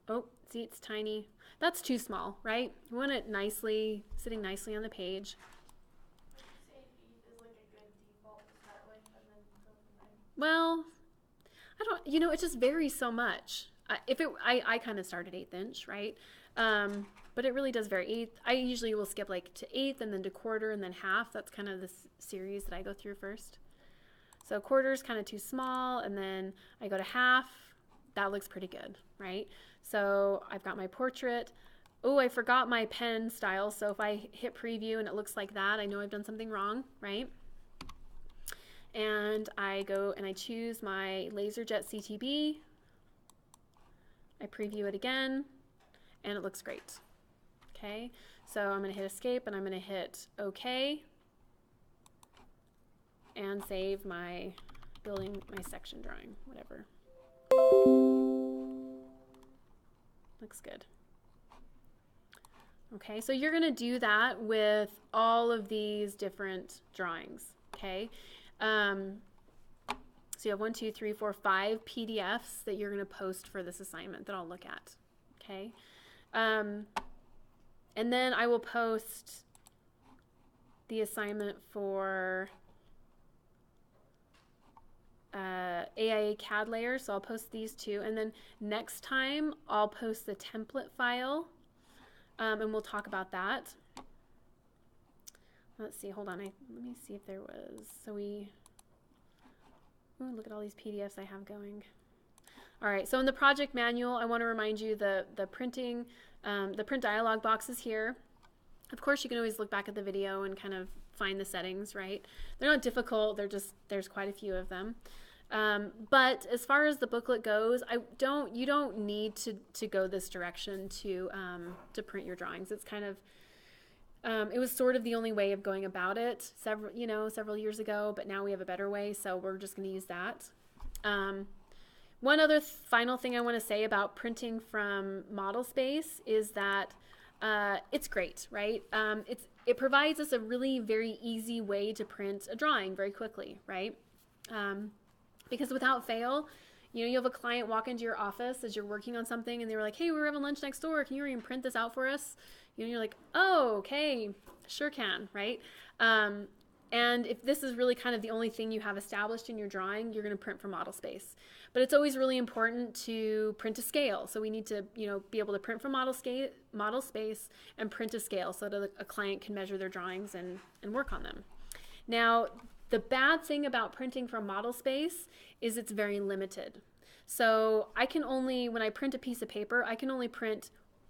Oh, see, it's tiny. That's too small, right? We want it nicely, sitting nicely on the page. Say 8 is like a good default to start with, and then go from there. Well, I don't, you know, it just varies so much. I kind of start at 1/8 inch, right? But it really does vary. I usually will skip like to 1/8 and then to quarter and then half. That's kind of the series that I go through first. So quarter is kind of too small, and then I go to half. That looks pretty good, right? So I've got my portrait. Oh, I forgot my pen style. So if I hit preview and it looks like that, I know I've done something wrong, right? And I go and I choose my LaserJet CTB. I preview it again, and it looks great. Okay, so I'm going to hit escape, and I'm going to hit OK, and save my building, my section drawing, whatever. Looks good. Okay, so you're going to do that with all of these different drawings. Okay, so you have 1, 2, 3, 4, 5 PDFs that you're going to post for this assignment that I'll look at. Okay, and then I will post the assignment for AIA CAD layer, so I'll post these two, and then next time I'll post the template file, and we'll talk about that. Let's see, hold on, let me see if there was, ooh, look at all these PDFs I have going. All right, so in the project manual, I want to remind you the printing, the print dialog box is here. Of course, you can always look back at the video and kind of find the settings, right? They're not difficult, there's quite a few of them. But as far as the booklet goes, you don't need to go this direction to print your drawings. It's kind of, it was sort of the only way of going about it several years ago, but now we have a better way, so we're just going to use that. One other final thing I want to say about printing from modelspace is that it's great, right? It provides us a really very easy way to print a drawing very quickly, right? Because without fail, you have a client walk into your office as you're working on something, and they were like, "Hey, we're having lunch next door. Can you hurry and print this out for us?" You're like, "Oh, okay, sure can," right? And if this is really kind of the only thing you have established in your drawing, you're going to print from modelspace. But it's always really important to print to scale. So we need to, be able to print from modelspace and print to scale so that a client can measure their drawings and work on them. Now, the bad thing about printing from modelspace is it's very limited. So I can only, when I print a piece of paper, I can only print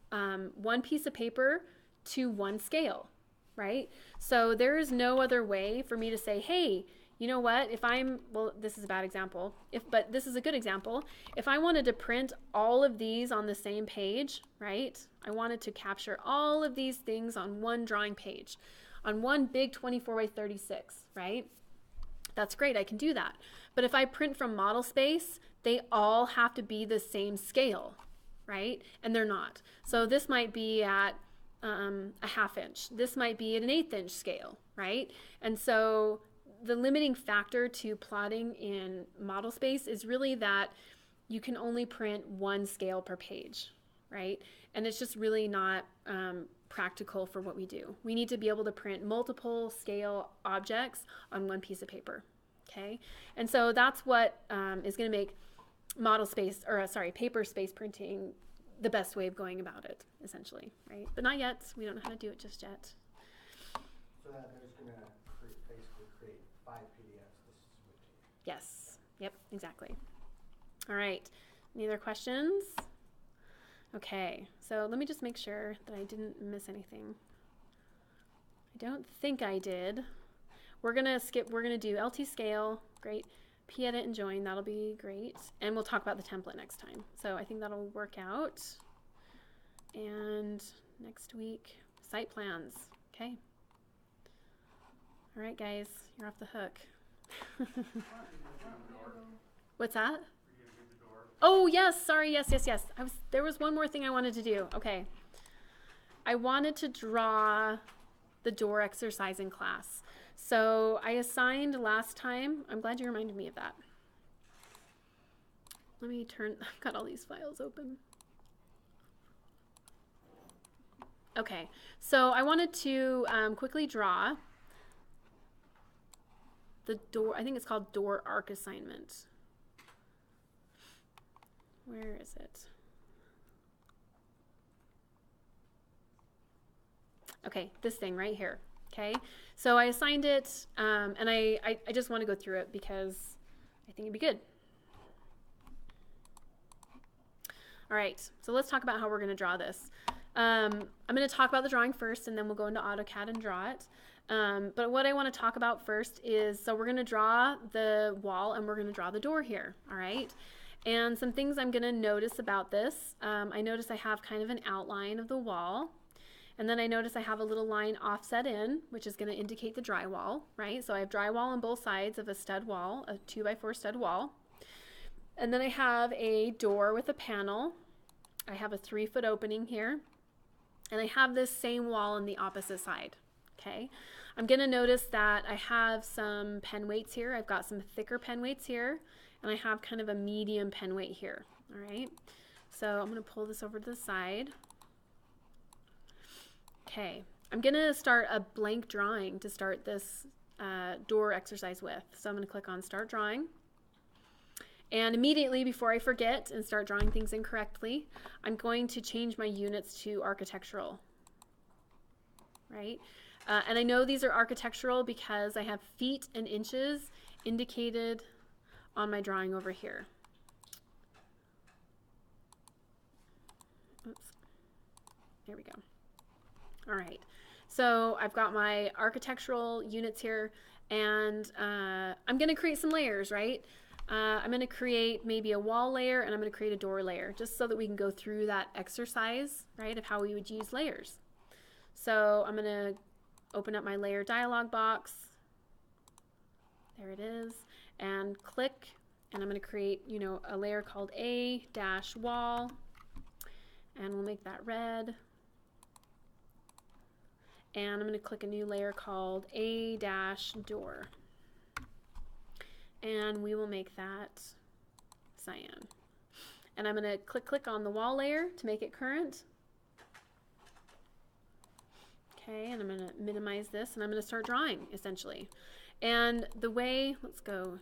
one piece of paper to one scale, right? So there is no other way for me to say, hey, you know what, well, this is a bad example, but this is a good example. If I wanted to print all of these on the same page, right? I wanted to capture all of these things on one drawing page, on one big 24 by 36, right? That's great, I can do that. But if I print from modelspace, they all have to be the same scale, right? And they're not. So this might be at a 1/2 inch. This might be at an 1/8 inch scale, right? And so the limiting factor to plotting in modelspace is really that you can only print one scale per page, right? And it's just really not practical for what we do. We need to be able to print multiple scale objects on one piece of paper, okay? And so that's what is going to make paper space printing the best way of going about it, essentially, right? But not yet. We don't know how to do it just yet. So that there's going to basically create 5 PDFs. This is what you... Yes. Yep, exactly. All right. Any other questions? Okay, so let me just make sure that I didn't miss anything. I don't think I did. we're gonna do LT scale, great. P-edit and join, that'll be great. And we'll talk about the template next time. So I think that'll work out. And next week, site plans, okay. All right, guys, you're off the hook. What's that? Oh, yes, sorry, yes. There was one more thing I wanted to do. Okay. I wanted to draw the door exercise in class. So I assigned last time, I'm glad you reminded me of that. Let me I've got all these files open. Okay, so I wanted to quickly draw the door, I think it's called door arc assignment. Where is it? Okay, this thing right here. Okay, so I assigned it, and I just want to go through it because I think it'd be good. All right, so let's talk about how we're going to draw this. I'm going to talk about the drawing first, and then we'll go into AutoCAD and draw it. But what I want to talk about first is, so we're going to draw the wall and we're going to draw the door here. All right. And some things I'm going to notice about this. I notice I have kind of an outline of the wall. And then I notice I have a little line offset in, which is going to indicate the drywall, right? So I have drywall on both sides of a stud wall, a 2x4 stud wall. And then I have a door with a panel. I have a 3-foot opening here. And I have this same wall on the opposite side, okay? I'm going to notice that I have some pen weights here. I've got some thicker pen weights here, and I have kind of a medium pen weight here, all right? So I'm going to pull this over to the side. Okay, I'm going to start a blank drawing to start this door exercise with. So I'm going to click on Start Drawing. And immediately before I forget and start drawing things incorrectly, I'm going to change my units to architectural, right? And I know these are architectural because I have feet and inches indicated on my drawing over here. Oops. There we go. All right. So I've got my architectural units here, and I'm going to create some layers, right? I'm going to create maybe a wall layer, and I'm going to create a door layer, just so that we can go through that exercise, right, of how we would use layers. So I'm going to open up my layer dialog box. There it is. And click, and I'm going to create, you know, a layer called A-wall, and we'll make that red. And I'm going to click a new layer called A-door. And we will make that cyan. And I'm going to click on the wall layer to make it current. Okay, and I'm going to minimize this, and I'm going to start drawing, essentially. And the way, let's go,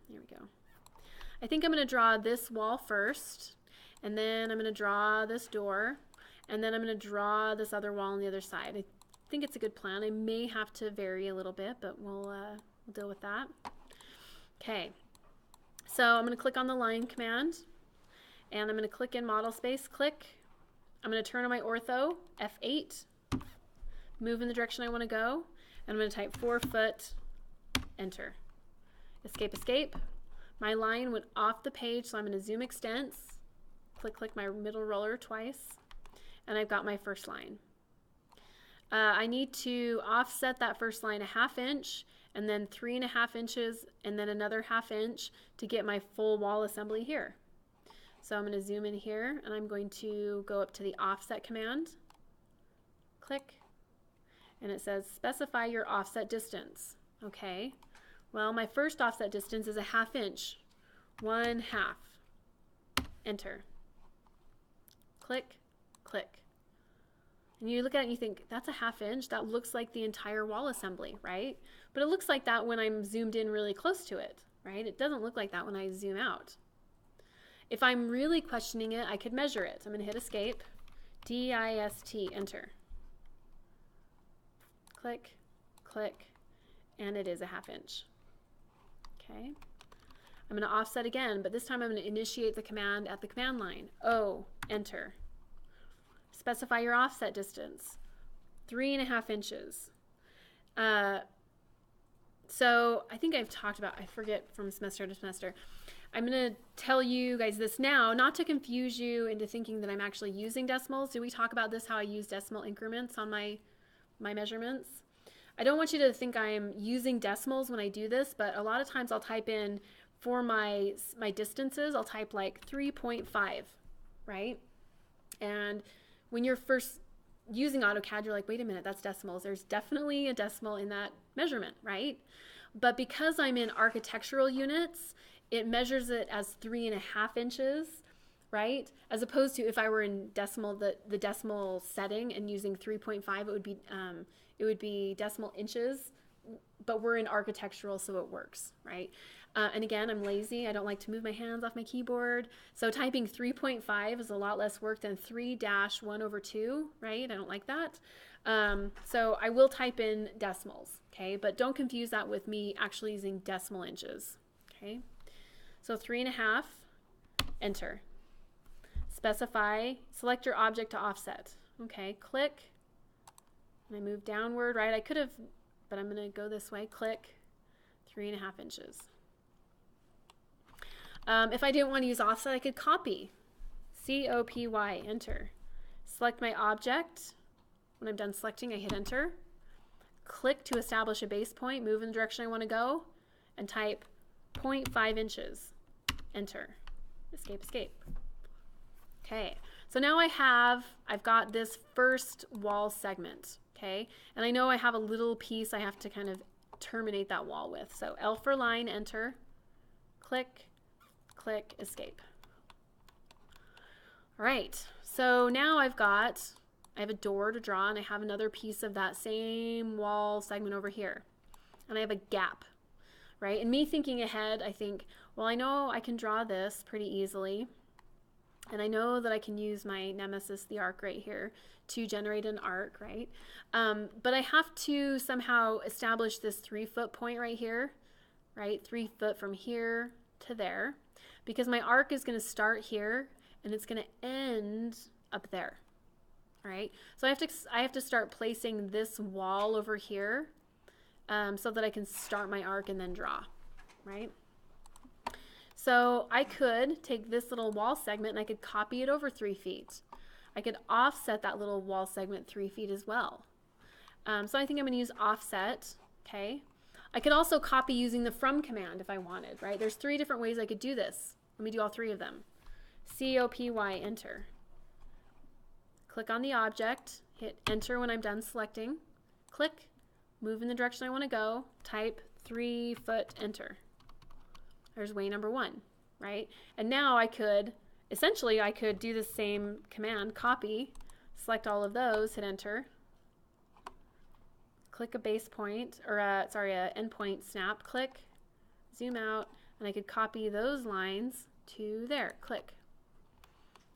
there we go. I think I'm going to draw this wall first, and then I'm going to draw this door, and then I'm going to draw this other wall on the other side. I think it's a good plan. I may have to vary a little bit, but we'll deal with that. Okay, so I'm going to click on the line command, and I'm going to click in model space, click. I'm going to turn on my ortho, F8, move in the direction I want to go, and I'm going to type 4 foot, enter. Escape, escape. My line went off the page, so I'm going to zoom extents, click my middle roller twice, and I've got my first line. I need to offset that first line a 1/2 inch, and then 3.5 inches, and then another 1/2 inch to get my full wall assembly here. So I'm going to zoom in here, and I'm going to go up to the offset command, click, and it says specify your offset distance. Okay, well, my first offset distance is a 1/2 inch, 1/2, enter, click, click. And you look at it and you think, that's a 1/2 inch? That looks like the entire wall assembly, right? But it looks like that when I'm zoomed in really close to it, right? It doesn't look like that when I zoom out. If I'm really questioning it, I could measure it. I'm going to hit escape, DIST, enter. Click, click, and it is a 1/2 inch. Okay. I'm going to offset again, but this time I'm going to initiate the command at the command line. O, enter. Specify your offset distance, 3.5 inches. So I think I've talked about, I forget from semester to semester. I'm going to tell you guys this now, not to confuse you into thinking that I'm actually using decimals. Did we talk about this, how I use decimal increments on my measurements? I don't want you to think I'm using decimals when I do this, but a lot of times I'll type in for my distances, I'll type like 3.5, right? And when you're first using AutoCAD, you're like, wait a minute, that's decimals. There's definitely a decimal in that measurement, right? But because I'm in architectural units, it measures it as 3.5 inches, right? As opposed to if I were in decimal, the decimal setting and using 3.5, it would be decimal inches, but we're in architectural, so it works, right? And again, I'm lazy. I don't like to move my hands off my keyboard. So typing 3.5 is a lot less work than 3-1/2, right? I don't like that. So I will type in decimals, okay? But don't confuse that with me actually using decimal inches, okay? So 3.5, enter. Specify, select your object to offset. Okay, click, and I move downward, right? I could have, but I'm gonna go this way, click, 3.5 inches. If I didn't want to use offset, I could copy, C-O-P-Y, enter. Select my object. When I'm done selecting, I hit enter. Click to establish a base point, move in the direction I want to go, and type 0.5 inches. Enter. Escape, escape. Okay, so now I've got this first wall segment, okay? And I know I have a little piece I have to kind of terminate that wall with. So L for line, enter, click, click, escape. All right, so now I have a door to draw, and I have another piece of that same wall segment over here. And I have a gap, right? And me thinking ahead, I think, well, I know I can draw this pretty easily. And I know that I can use my nemesis, the arc right here, to generate an arc, right? But I have to somehow establish this 3-foot point right here, right? 3 foot from here to there, because my arc is going to start here and it's going to end up there, all right? So I have to start placing this wall over here so that I can start my arc and then draw, right? So I could take this little wall segment and I could copy it over 3 feet. I could offset that little wall segment 3 feet as well. So I think I'm going to use offset, okay? I could also copy using the from command if I wanted, right? There's 3 different ways I could do this. Let me do all 3 of them. C-O-P-Y, enter. Click on the object, hit enter when I'm done selecting. Click, move in the direction I want to go, type 3 foot, enter. There's way number 1, right? And now I could do the same command, copy, select all of those, hit enter, click a base point, or a endpoint snap, click, zoom out, and I could copy those lines to there, click.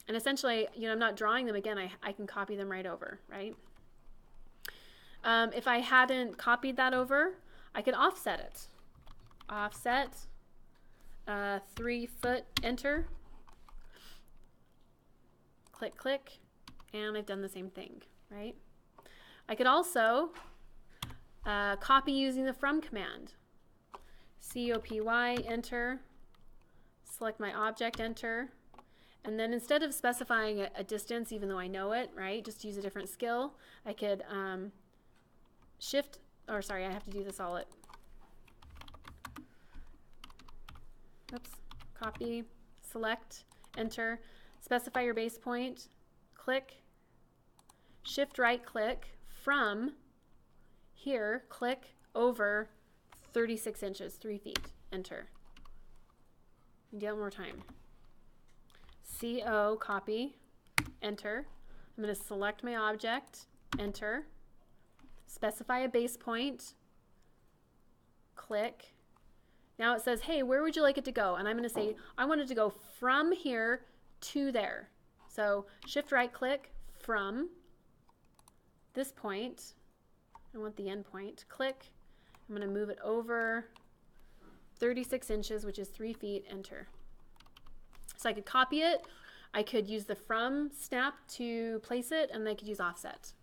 And essentially, I'm not drawing them again, I can copy them right over, right? If I hadn't copied that over, I could offset it. Offset, 3 foot, enter, click, click, and I've done the same thing, right? I could also copy using the from command. C-O-P-Y, enter, select my object, enter, and then instead of specifying a distance, even though I know it, right, just use a different skill, I could I have to do this all at, oops, copy, select, enter, specify your base point, click, shift right click, from here, click over 36 inches, 3 feet, enter. Do it one more time. C-O, copy, enter. I'm going to select my object, enter, specify a base point, click. Now it says, hey, where would you like it to go? And I'm going to say, I want it to go from here to there. So shift right click, from this point, I want the end point, click. I'm going to move it over 36 inches, which is 3 feet, enter. So I could copy it, I could use the from snap to place it, and I could use offset,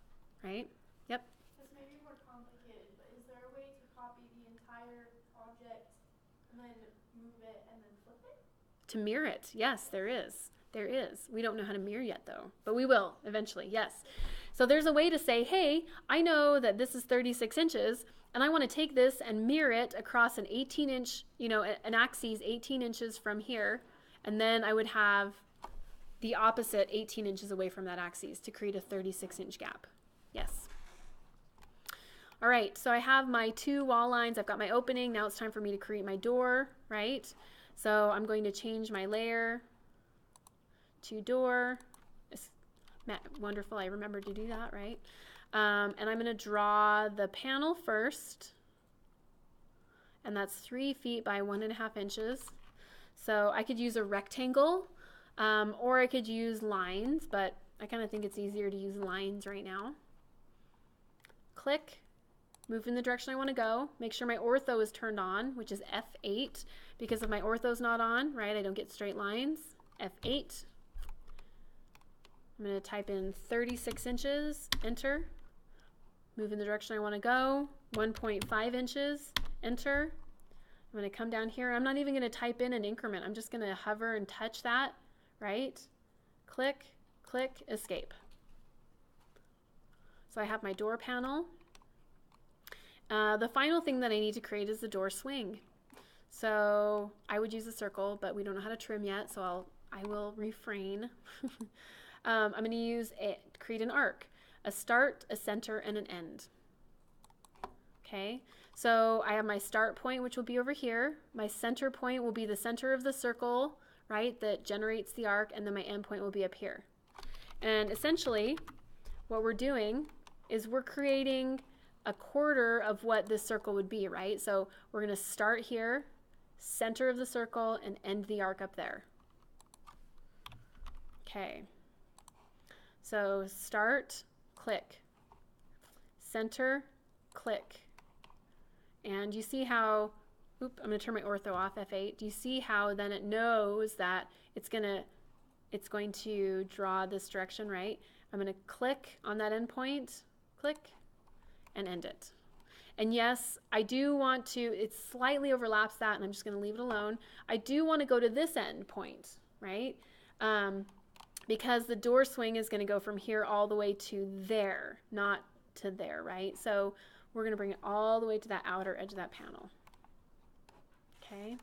right? Yep. This may be more complicated, but is there a way to copy the entire to mirror it. Yes, there is. There is. We don't know how to mirror yet, though, but we will eventually. Yes. So there's a way to say, hey, I know that this is 36 inches, and I want to take this and mirror it across an 18-inch, an axis 18 inches from here, and then I would have the opposite 18 inches away from that axis to create a 36-inch gap. Yes. All right, so I have my 2 wall lines. I've got my opening. Now it's time for me to create my door, right? So I'm going to change my layer to door. It's wonderful, I remembered to do that, right? And I'm going to draw the panel first, and that's 3 feet by 1.5 inches. So I could use a rectangle, or I could use lines, but I kind of think it's easier to use lines right now. Click, move in the direction I want to go. Make sure my ortho is turned on, which is F8, because if my ortho's not on, right, I don't get straight lines. F8. I'm going to type in 36 inches, enter. Move in the direction I want to go, 1.5 inches, enter. I'm going to come down here. I'm not even going to type in an increment. I'm just going to hover and touch that, right? Click, click, escape. So I have my door panel. The final thing that I need to create is the door swing. So I would use a circle, but we don't know how to trim yet, so I will refrain. I'm going to create an arc, a start, a center, and an end. Okay, so I have my start point, which will be over here. My center point will be the center of the circle, right, that generates the arc, and then my end point will be up here. And essentially, what we're doing is we're creating a quarter of what this circle would be, right? So we're going to start here, center of the circle, and end the arc up there. Okay. So start, click, center, click. And you see how, I'm going to turn my ortho off, F8. Do you see how then it knows that it's going to draw this direction, right? I'm going to click on that endpoint, click, and end it. And yes, I do want to, it slightly overlaps that, and I'm just going to leave it alone. I do want to go to this end point, right? Because the door swing is going to go from here all the way to there, not to there, right? So we're going to bring it all the way to that outer edge of that panel. Okay.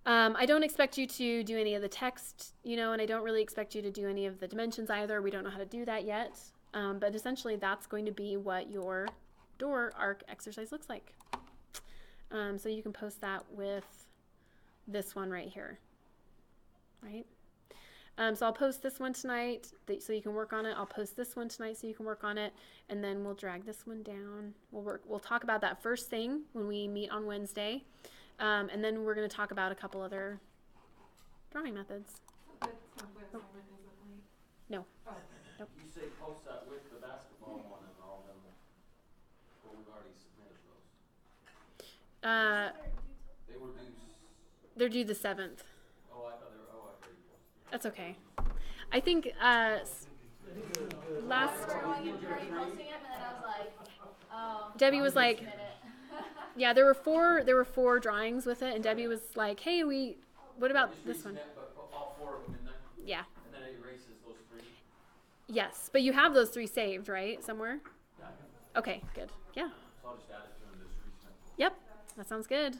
I don't expect you to do any of the text, and I don't really expect you to do any of the dimensions either. We don't know how to do that yet. But essentially that's going to be what your door arc exercise looks like. So you can post that with this one right here, right? So I'll post this one tonight so you can work on it. I'll post this one tonight so you can work on it, and then we'll drag this one down. We'll talk about that first thing when we meet on Wednesday, and then we're going to talk about a couple other drawing methods. The template assignment isn't late. No. Oh. Nope. You say post that with the basketball one and all them, well, we've already submitted those. They were due. They're due the 7th. Oh, I thought they were. Oh, I already posted. That's okay. I think last Posting it, and then I was like, oh. Debbie was like, yeah, there were four drawings with it, and Debbie was like, hey, what about this one? But all 4 of them in there, Yeah. and then it erases those 3. Yes, but you have those 3 saved, right, somewhere? Yeah. Okay, good. Yeah. So I'll just add it to them, just resubmit. Yep. That sounds good.